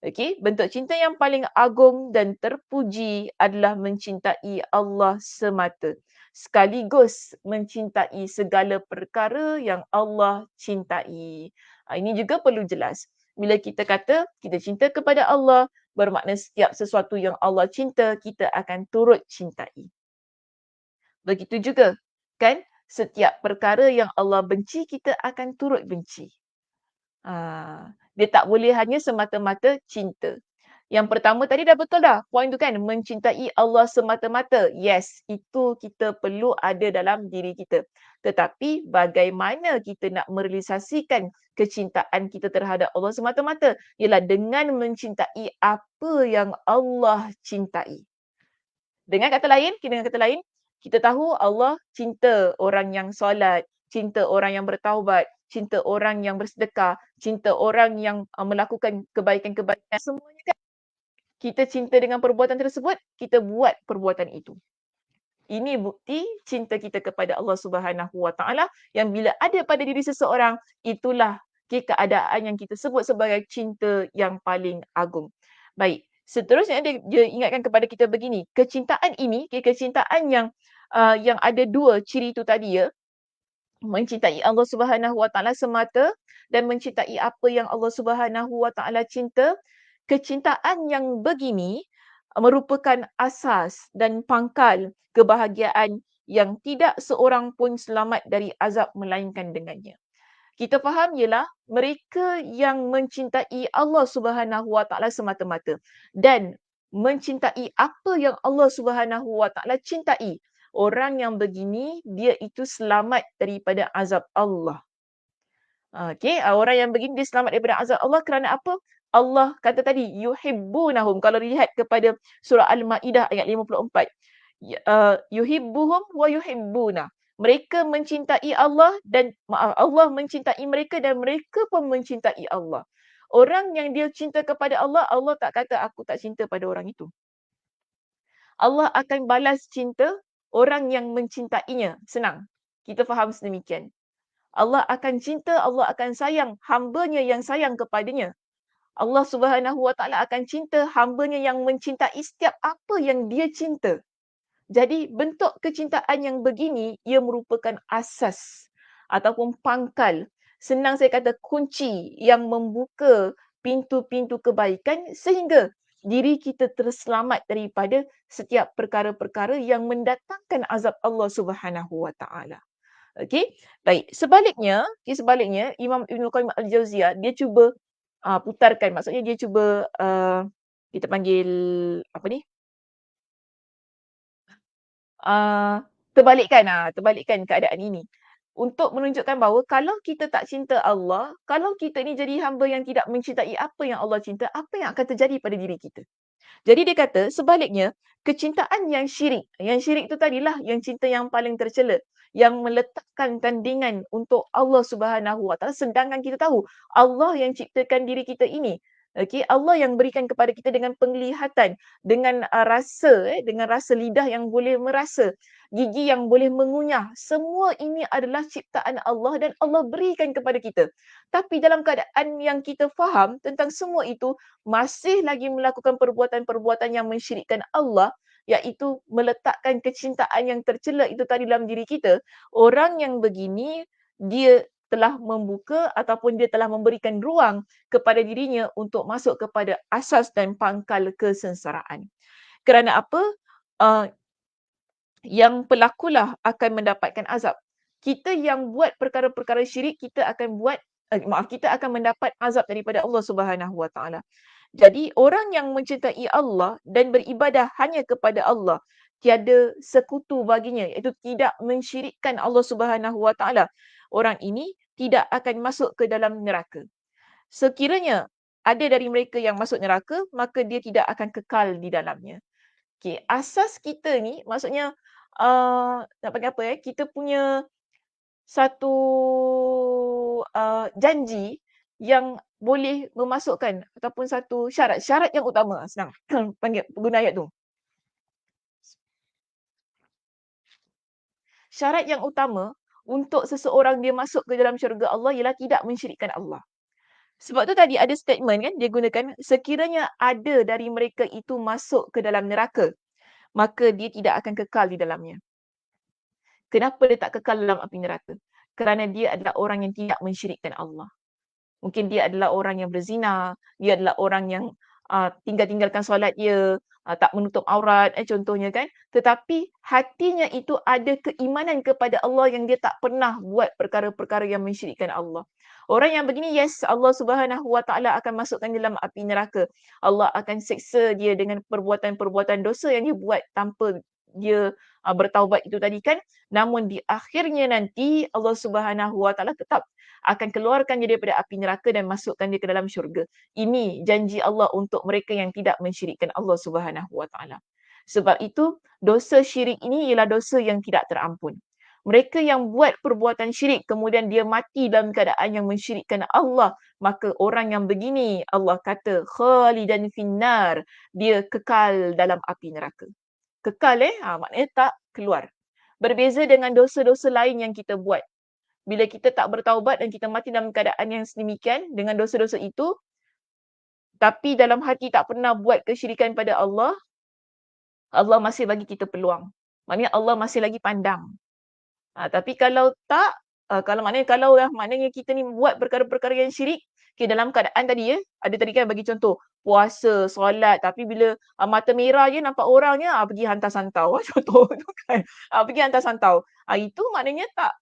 Okey, bentuk cinta yang paling agung dan terpuji adalah mencintai Allah semata. Sekaligus mencintai segala perkara yang Allah cintai. Ini juga perlu jelas. Bila kita kata kita cinta kepada Allah, bermakna setiap sesuatu yang Allah cinta, kita akan turut cintai. Begitu juga, kan? Setiap perkara yang Allah benci, kita akan turut benci. Dia tak boleh hanya semata-mata cinta. Yang pertama tadi dah betul dah. Poin tu kan, mencintai Allah semata-mata. Yes, itu kita perlu ada dalam diri kita. Tetapi bagaimana kita nak merealisasikan kecintaan kita terhadap Allah semata-mata? Ialah dengan mencintai apa yang Allah cintai. Dengan kata lain, kita tahu Allah cinta orang yang solat, cinta orang yang bertaubat, cinta orang yang bersedekah, cinta orang yang melakukan kebaikan-kebaikan. Semuanya kan kita cinta dengan perbuatan tersebut, kita buat perbuatan itu. Ini bukti cinta kita kepada Allah Subhanahu Wa Taala yang bila ada pada diri seseorang, itulah keadaan yang kita sebut sebagai cinta yang paling agung. Baik, seterusnya dia ingatkan kepada kita begini, kecintaan ini, kecintaan yang ada dua ciri itu tadi ya, mencintai Allah Subhanahu Wa Taala semata dan mencintai apa yang Allah Subhanahu Wa Taala cinta. Kecintaan yang begini merupakan asas dan pangkal kebahagiaan yang tidak seorang pun selamat dari azab melainkan dengannya. Kita faham ialah mereka yang mencintai Allah Subhanahu Wa Taala semata-mata dan mencintai apa yang Allah Subhanahu Wa Taala cintai. Orang yang begini dia itu selamat daripada azab Allah. Okey, orang yang begini dia selamat daripada azab Allah kerana apa? Allah kata tadi yuhibbunahum. Kalau dilihat kepada surah Al-Maidah ayat 54. Yuhibbuhum wa yuhibbuna. Mereka mencintai Allah dan Allah mencintai mereka dan mereka pun mencintai Allah. Orang yang dia cinta kepada Allah, Allah tak kata aku tak cinta pada orang itu. Allah akan balas cinta orang yang mencintainya. Senang. Kita faham sedemikian. Allah akan cinta, Allah akan sayang hamba-Nya yang sayang kepadanya. Allah Subhanahu Wa Taala akan cinta hamba-Nya yang mencintai setiap apa yang dia cinta. Jadi bentuk kecintaan yang begini ia merupakan asas ataupun pangkal. Senang saya kata kunci yang membuka pintu-pintu kebaikan sehingga diri kita terselamat daripada setiap perkara-perkara yang mendatangkan azab Allah Subhanahu wa taala. Okey. Baik, sebaliknya Imam Ibn Qayyim Al-Jauziyah dia cuba putarkan, maksudnya dia cuba kita panggil apa ni? uh, terbalikkan keadaan ini. Untuk menunjukkan bahawa kalau kita tak cinta Allah, kalau kita ni jadi hamba yang tidak mencintai apa yang Allah cinta, apa yang akan terjadi pada diri kita? Jadi dia kata sebaliknya, kecintaan yang syirik tu tadilah yang cinta yang paling tercela, yang meletakkan tandingan untuk Allah Subhanahu Wa Taala, sedangkan kita tahu Allah yang ciptakan diri kita ini. Okey, Allah yang berikan kepada kita dengan penglihatan, dengan dengan rasa lidah yang boleh merasa, gigi yang boleh mengunyah. Semua ini adalah ciptaan Allah dan Allah berikan kepada kita. Tapi dalam keadaan yang kita faham tentang semua itu, masih lagi melakukan perbuatan-perbuatan yang mensyirikkan Allah, iaitu meletakkan kecintaan yang tercela itu tadi dalam diri kita, orang yang begini dia telah membuka ataupun dia telah memberikan ruang kepada dirinya untuk masuk kepada asas dan pangkal kesengsaraan. Kerana apa? Uh, yang pelakulah akan mendapatkan azab. Kita yang buat perkara-perkara syirik, kita akan mendapat azab daripada Allah Subhanahu Wa Taala. Jadi orang yang mencintai Allah dan beribadah hanya kepada Allah, tiada sekutu baginya, iaitu tidak mensyirikkan Allah Subhanahu Wa Taala. Orang ini tidak akan masuk ke dalam neraka. Sekiranya ada dari mereka yang masuk neraka, maka dia tidak akan kekal di dalamnya. Okey, asas kita ni maksudnya nak panggil apa kita punya satu janji yang boleh memasukkan ataupun satu syarat yang utama, senang panggil guna ayat tu. Syarat yang utama untuk seseorang dia masuk ke dalam syurga Allah ialah tidak mensyirikkan Allah. Sebab tu tadi ada statement kan dia gunakan, sekiranya ada dari mereka itu masuk ke dalam neraka, maka dia tidak akan kekal di dalamnya. Kenapa dia tak kekal dalam api neraka? Kerana dia adalah orang yang tidak mensyirikkan Allah. Mungkin dia adalah orang yang berzina, dia adalah orang yang tinggalkan solat dia, tak menutup aurat, contohnya kan. Tetapi hatinya itu ada keimanan kepada Allah yang dia tak pernah buat perkara-perkara yang mensyirikkan Allah. Orang yang begini, yes, Allah Subhanahu Wa Taala akan masukkan dalam api neraka. Allah akan seksa dia dengan perbuatan-perbuatan dosa yang dia buat tanpa dia bertaubat itu tadi kan. Namun di akhirnya nanti Allah Subhanahu Wa Taala tetap akan keluarkan dia daripada api neraka dan masukkan dia ke dalam syurga. Ini janji Allah untuk mereka yang tidak mensyirikkan Allah Subhanahu Wa Taala. Sebab itu dosa syirik ini ialah dosa yang tidak terampun. Mereka yang buat perbuatan syirik kemudian dia mati dalam keadaan yang mensyirikkan Allah, maka orang yang begini Allah kata khalidan finnar, dia kekal dalam api neraka. Kekal maknanya tak keluar. Berbeza dengan dosa-dosa lain yang kita buat. Bila kita tak bertaubat dan kita mati dalam keadaan yang sedemikian dengan dosa-dosa itu, tapi dalam hati tak pernah buat kesyirikan pada Allah, Allah masih bagi kita peluang. Maknanya Allah masih lagi pandang. Tapi kalau tak, maknanya kita ni buat perkara-perkara yang syirik, dalam keadaan tadi ada tadi kan bagi contoh, puasa, solat, tapi bila mata merah je nampak orangnya, pergi hantar santau. Contoh tu kan. Pergi hantar santau. Itu maknanya tak.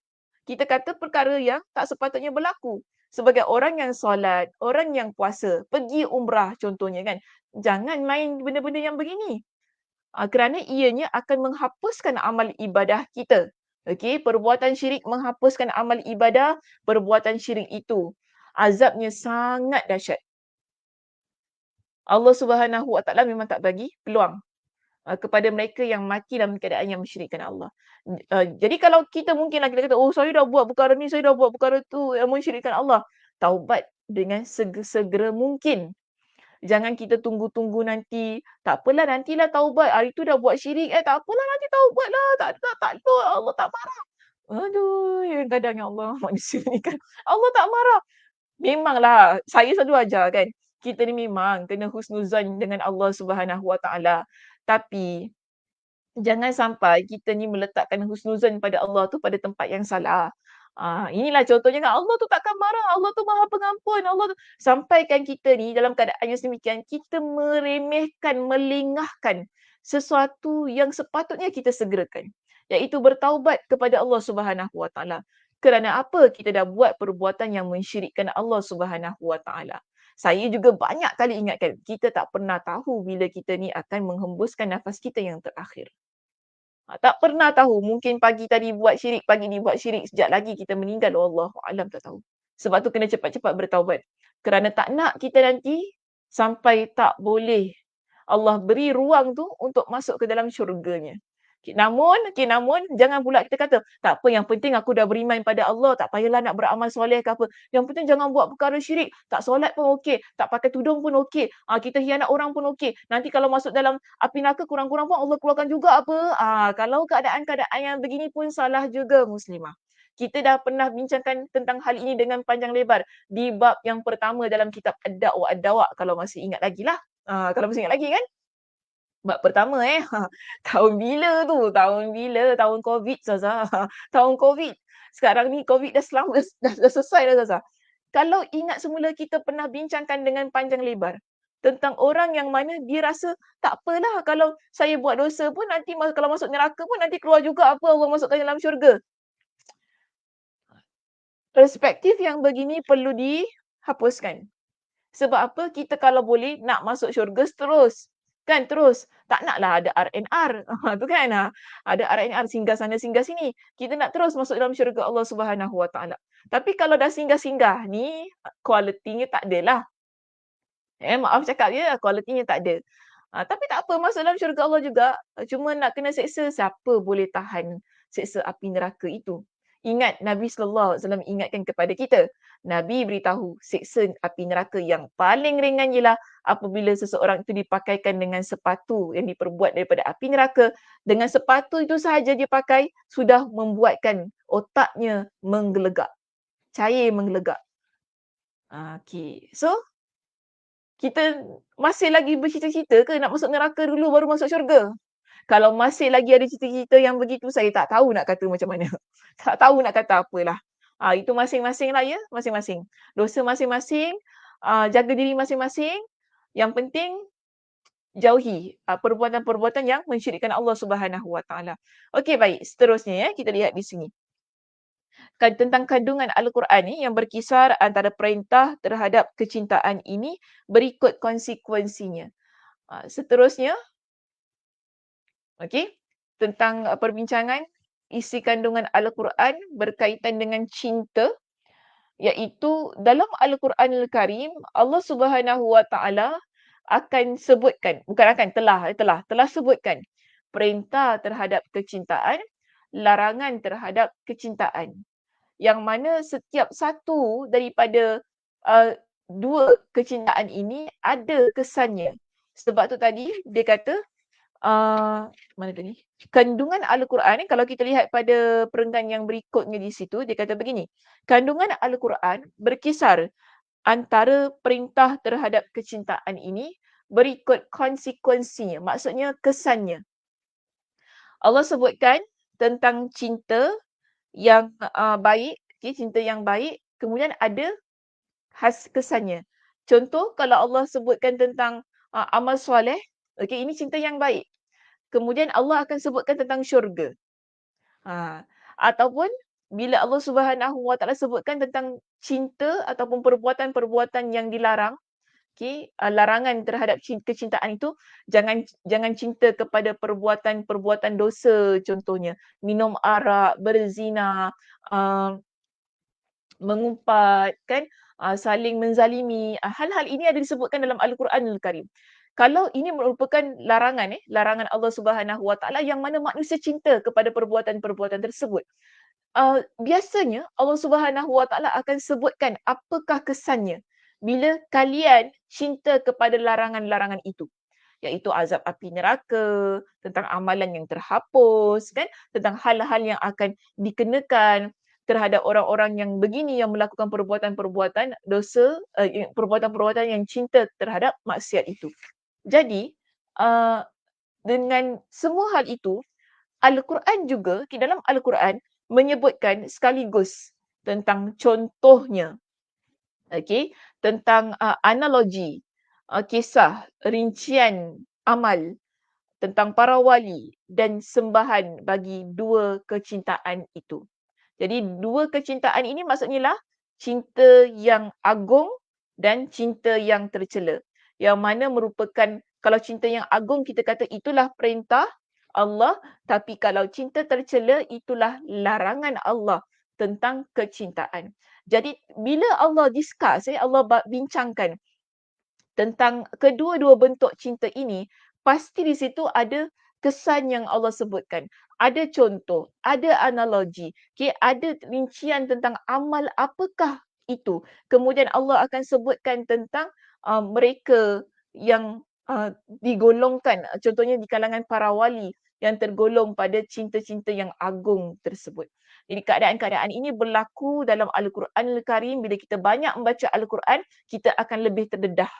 Kita kata perkara yang tak sepatutnya berlaku. Sebagai orang yang solat, orang yang puasa, pergi umrah contohnya kan. Jangan main benda-benda yang begini. Kerana ianya akan menghapuskan amal ibadah kita. Okey, perbuatan syirik menghapuskan amal ibadah, perbuatan syirik itu azabnya sangat dahsyat. Allah Subhanahu Wa Taala memang tak bagi peluang kepada mereka yang mati dalam keadaan yang mensyirikkan Allah. Jadi kalau kita mungkinlah kita kata, oh saya dah buat perkara ni, saya dah buat perkara tu yang mensyirikkan Allah. Taubat dengan segera mungkin. Jangan kita tunggu-tunggu nanti. Tak apalah, nantilah taubat. Hari tu dah buat syirik. Tak apalah, nanti taubatlah. Tak, Allah tak marah. Aduh, kadang ya Allah manusia ni kan. Allah tak marah. Memanglah, saya selalu ajar kan. Kita ni memang kena husnuzan dengan Allah Subhanahu Wa Taala. Tapi jangan sampai kita ni meletakkan husnuzan pada Allah tu pada tempat yang salah. Inilah contohnya kan Allah tu takkan marah, Allah tu Maha Pengampun, Allah tu sampaikan kita ni dalam keadaan yang sedemikian, kita meremehkan, melengahkan sesuatu yang sepatutnya kita segerakan, iaitu bertaubat kepada Allah Subhanahu Wa Taala. Kerana apa? Kita dah buat perbuatan yang mensyirikkan Allah Subhanahu Wa Taala. Saya juga banyak kali ingatkan, kita tak pernah tahu bila kita ni akan menghembuskan nafas kita yang terakhir. Tak pernah tahu, mungkin pagi tadi buat syirik, pagi ni buat syirik, sekejap lagi kita meninggal, wallahu alam, tak tahu. Sebab tu kena cepat-cepat bertaubat. Kerana tak nak kita nanti sampai tak boleh Allah beri ruang tu untuk masuk ke dalam syurganya. Namun jangan pula kita kata, tak apa, yang penting aku dah beriman pada Allah, tak payahlah nak beramal soleh ke apa. Yang penting jangan buat perkara syirik, tak solat pun okey, tak pakai tudung pun okey, kita hianat orang pun okey. Nanti kalau masuk dalam api neraka kurang-kurang pun Allah keluarkan juga apa. Kalau keadaan-keadaan yang begini pun salah juga muslimah. Kita dah pernah bincangkan tentang hal ini dengan panjang lebar di bab yang pertama dalam kitab Ad-Da'wa kalau masih ingat lagi lah. Kalau masih ingat lagi kan? Bab pertama tahun bila tu? Tahun bila? Tahun Covid Ustazah. Tahun Covid. Sekarang ni Covid dah dah selesai dah Ustazah. Kalau ingat semula kita pernah bincangkan dengan panjang lebar tentang orang yang mana dia rasa tak apalah kalau saya buat dosa pun nanti kalau masuk neraka pun nanti keluar juga apa Allah masukkan dalam syurga. Perspektif yang begini perlu dihapuskan. Sebab apa? Kita kalau boleh nak masuk syurga terus. Kan terus. Tak naklah ada RNR. Tu kan. Ada RNR singgah sana singgah sini. Kita nak terus masuk dalam syurga Allah Subhanahu Wa Taala. Tapi kalau dah singgah-singgah ni, kualitinya tak ada lah. Maaf cakap je, kualitinya tak ada. Tapi tak apa, masuk dalam syurga Allah juga. Cuma nak kena seksa, siapa boleh tahan seksa api neraka itu? Ingat Nabi SAW ingatkan kepada kita. Nabi beritahu seksa api neraka yang paling ringan ialah apabila seseorang itu dipakaikan dengan sepatu yang diperbuat daripada api neraka. Dengan sepatu itu sahaja dia pakai, sudah membuatkan otaknya menggelegak. Cair menggelegak. Okay. So, kita masih lagi bercita-cita ke nak masuk neraka dulu baru masuk syurga? Kalau masih lagi ada cita-cita yang begitu, saya tak tahu nak kata macam mana. Tak tahu nak kata apalah. Itu masing-masing lah ya, masing-masing. Dosa masing-masing, jaga diri masing-masing. Yang penting, jauhi perbuatan-perbuatan yang mensyirikkan Allah Subhanahu Wa Taala. Okey, baik. Seterusnya ya, kita lihat di sini. Tentang kandungan Al-Quran ni yang berkisar antara perintah terhadap kecintaan ini berikut konsekuensinya. Seterusnya, okey, tentang perbincangan isi kandungan Al-Quran berkaitan dengan cinta, iaitu dalam Al-Quranul Karim Allah Subhanahu Wa Taala akan sebutkan, bukan akan, telah sebutkan perintah terhadap kecintaan, larangan terhadap kecintaan. Yang mana setiap satu daripada dua kecintaan ini ada kesannya. Sebab tu tadi dia kata, mana tadi? Kandungan Al-Quran, kalau kita lihat pada perenggan yang berikutnya di situ, dia kata begini. Kandungan Al-Quran berkisar antara perintah terhadap kecintaan ini berikut konsekuensinya. Maksudnya kesannya. Allah sebutkan tentang cinta yang baik, cinta yang baik, kemudian ada kesannya. Contoh kalau Allah sebutkan tentang amal soleh, ini cinta yang baik. Kemudian Allah akan sebutkan tentang syurga. Ataupun bila Allah Subhanahu Wa Taala sebutkan tentang cinta ataupun perbuatan-perbuatan yang dilarang, larangan terhadap kecintaan itu, jangan cinta kepada perbuatan-perbuatan dosa, contohnya minum arak, berzina, mengumpat, kan, saling menzalimi. Hal-hal ini ada disebutkan dalam Al-Quranul Karim. Kalau ini merupakan larangan Allah Subhanahu Wa Taala yang mana manusia cinta kepada perbuatan-perbuatan tersebut. Biasanya Allah Subhanahu Wa Taala akan sebutkan apakah kesannya bila kalian cinta kepada larangan-larangan itu, iaitu azab api neraka, tentang amalan yang terhapus, kan, tentang hal-hal yang akan dikenakan terhadap orang-orang yang begini, yang melakukan perbuatan-perbuatan dosa, perbuatan-perbuatan yang cinta terhadap maksiat itu. Jadi, dengan semua hal itu, Al-Quran juga, dalam Al-Quran menyebutkan sekaligus tentang contohnya, okey, tentang analogi, kisah, rincian amal tentang para wali dan sembahan bagi dua kecintaan itu. Jadi dua kecintaan ini maksudnya lah cinta yang agung dan cinta yang tercela. Yang mana merupakan, kalau cinta yang agung kita kata itulah perintah Allah, tapi kalau cinta tercela itulah larangan Allah tentang kecintaan. Jadi bila Allah discuss, Allah bincangkan tentang kedua-dua bentuk cinta ini, pasti di situ ada kesan yang Allah sebutkan. Ada contoh, ada analogi, ada rincian tentang amal apakah itu. Kemudian Allah akan sebutkan tentang mereka yang digolongkan, contohnya di kalangan para wali yang tergolong pada cinta-cinta yang agung tersebut. Jadi keadaan-keadaan ini berlaku dalam Al-Quran Al-Karim. Bila kita banyak membaca Al-Quran, kita akan lebih terdedah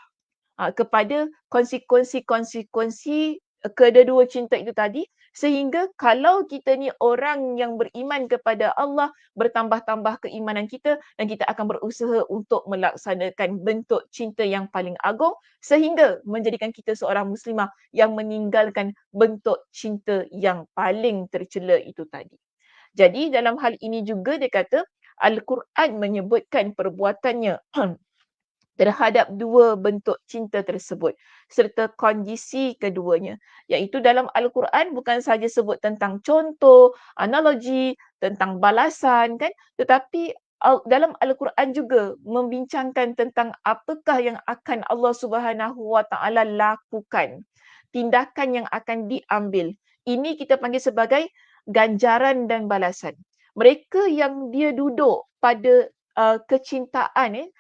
kepada konsekuensi-konsekuensi kedua-dua cinta itu tadi, sehingga kalau kita ni orang yang beriman kepada Allah, bertambah-tambah keimanan kita dan kita akan berusaha untuk melaksanakan bentuk cinta yang paling agung sehingga menjadikan kita seorang muslimah yang meninggalkan bentuk cinta yang paling tercela itu tadi. Jadi dalam hal ini juga dia kata Al-Quran menyebutkan perbuatannya terhadap dua bentuk cinta tersebut serta kondisi keduanya, iaitu dalam Al-Quran bukan sahaja sebut tentang contoh, analogi, tentang balasan kan, tetapi dalam Al-Quran juga membincangkan tentang apakah yang akan Allah Subhanahu Wa Taala lakukan, tindakan yang akan diambil. Ini kita panggil sebagai ganjaran dan balasan. Mereka yang dia duduk pada kecintaan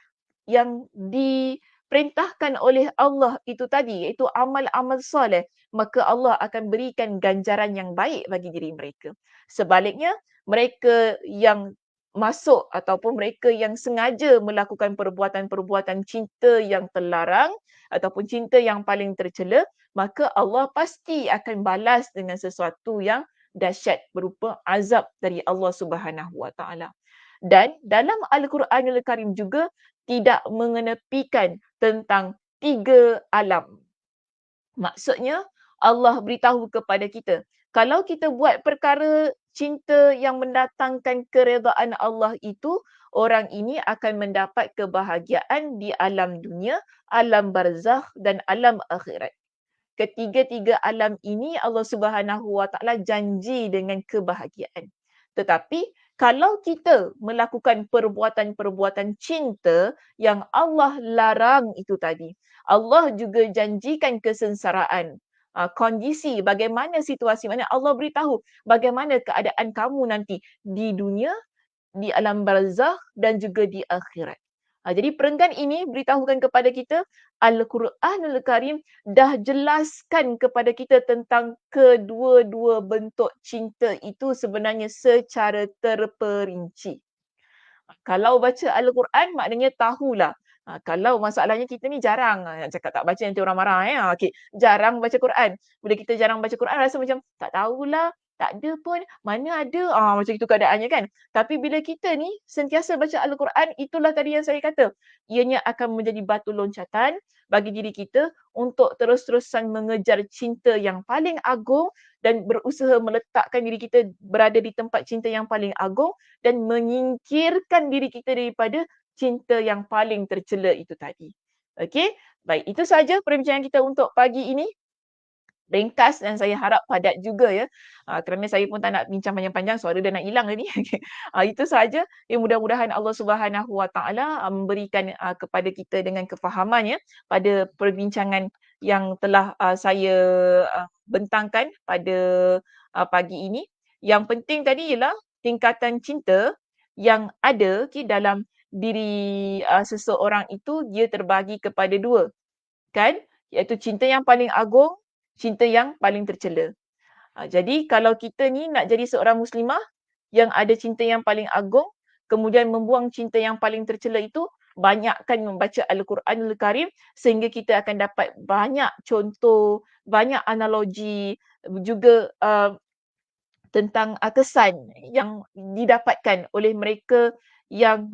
yang diperintahkan oleh Allah itu tadi, iaitu amal-amal soleh, maka Allah akan berikan ganjaran yang baik bagi diri mereka. Sebaliknya, mereka yang masuk ataupun mereka yang sengaja melakukan perbuatan-perbuatan cinta yang terlarang ataupun cinta yang paling tercela, maka Allah pasti akan balas dengan sesuatu yang dahsyat berupa azab dari Allah Subhanahu Wa Taala. Dan dalam Al-Quran Al-Karim juga tidak mengenepikan tentang 3 alam. Maksudnya Allah beritahu kepada kita, kalau kita buat perkara cinta yang mendatangkan keredaan Allah itu, orang ini akan mendapat kebahagiaan di alam dunia, alam barzakh dan alam akhirat. Ketiga-tiga alam ini Allah Subhanahu Wa Taala janji dengan kebahagiaan. Tetapi kalau kita melakukan perbuatan-perbuatan cinta yang Allah larang itu tadi, Allah juga janjikan kesengsaraan. Kondisi bagaimana situasi, mana Allah beritahu bagaimana keadaan kamu nanti di dunia, di alam barzakh dan juga di akhirat. Jadi perenggan ini beritahukan kepada kita Al-Quranul Karim dah jelaskan kepada kita tentang kedua-dua bentuk cinta itu sebenarnya secara terperinci. Kalau baca Al-Quran maknanya tahulah. Kalau masalahnya kita ni jarang, nak cakap tak baca nanti orang marah. Okay. Jarang baca Quran. Bila kita jarang baca Quran rasa macam tak tahulah, tak ada pun, mana ada. Macam itu keadaannya kan. Tapi bila kita ni sentiasa baca Al-Quran, itulah tadi yang saya kata. Ianya akan menjadi batu loncatan bagi diri kita untuk terus-terusan mengejar cinta yang paling agung dan berusaha meletakkan diri kita berada di tempat cinta yang paling agung dan menyingkirkan diri kita daripada cinta yang paling tercela itu tadi. Okey, baik, itu sahaja perbincangan kita untuk pagi ini. Ringkas dan saya harap padat juga ya. Kerana saya pun tak nak bincang panjang-panjang, suara dah nak hilang dah ni. Itu sahaja. Mudah-mudahan Allah Subhanahu Wa Taala memberikan kepada kita dengan kefahaman ya pada perbincangan yang telah saya bentangkan pada pagi ini. Yang penting tadi ialah tingkatan cinta yang ada dalam diri seseorang itu dia terbagi kepada dua. Kan? Iaitu cinta yang paling agung, cinta yang paling tercela. Jadi kalau kita ni nak jadi seorang muslimah yang ada cinta yang paling agung, kemudian membuang cinta yang paling tercela itu, banyakkan membaca Al-Quranul Karim sehingga kita akan dapat banyak contoh, banyak analogi, juga tentang kesan yang didapatkan oleh mereka yang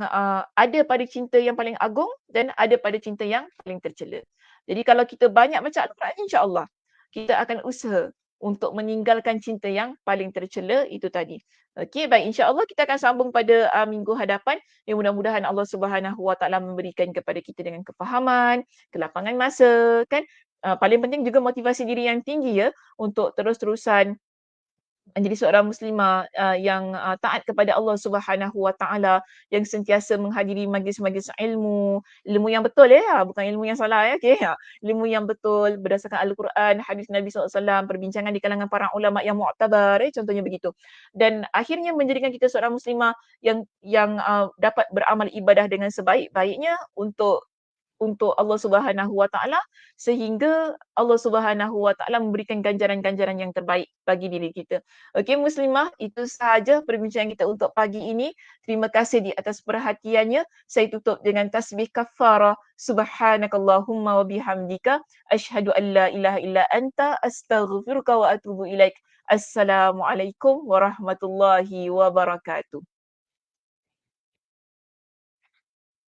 ada pada cinta yang paling agung dan ada pada cinta yang paling tercela. Jadi kalau kita banyak baca Al-Quran, insya-Allah kita akan usaha untuk meninggalkan cinta yang paling tercela itu tadi. Okey, baik, insya-Allah kita akan sambung pada minggu hadapan. Yang mudah-mudahan Allah Subhanahu Wa Taala memberikan kepada kita dengan kefahaman, kelapangan masa kan. Paling penting juga motivasi diri yang tinggi ya untuk terus-terusan menjadi seorang muslimah yang taat kepada Allah Subhanahu Wa Taala, yang sentiasa menghadiri majlis-majlis ilmu, ilmu yang betul ya, bukan ilmu yang salah ya, okey ya. Ilmu yang betul berdasarkan Al-Quran, hadis Nabi SAW, perbincangan di kalangan para ulama yang muktabar contohnya begitu. Dan akhirnya menjadikan kita seorang muslimah yang dapat beramal ibadah dengan sebaik-baiknya untuk Allah Subhanahu Wa Taala, sehingga Allah Subhanahu Wa Taala memberikan ganjaran-ganjaran yang terbaik bagi diri kita. Okey muslimah, itu sahaja perbincangan kita untuk pagi ini. Terima kasih di atas perhatiannya. Saya tutup dengan tasbih kafarah. Subhanakallahumma wa bihamdika asyhadu an la ilaha illa anta astaghfiruka wa atubu ilaik. Assalamualaikum warahmatullahi wabarakatuh.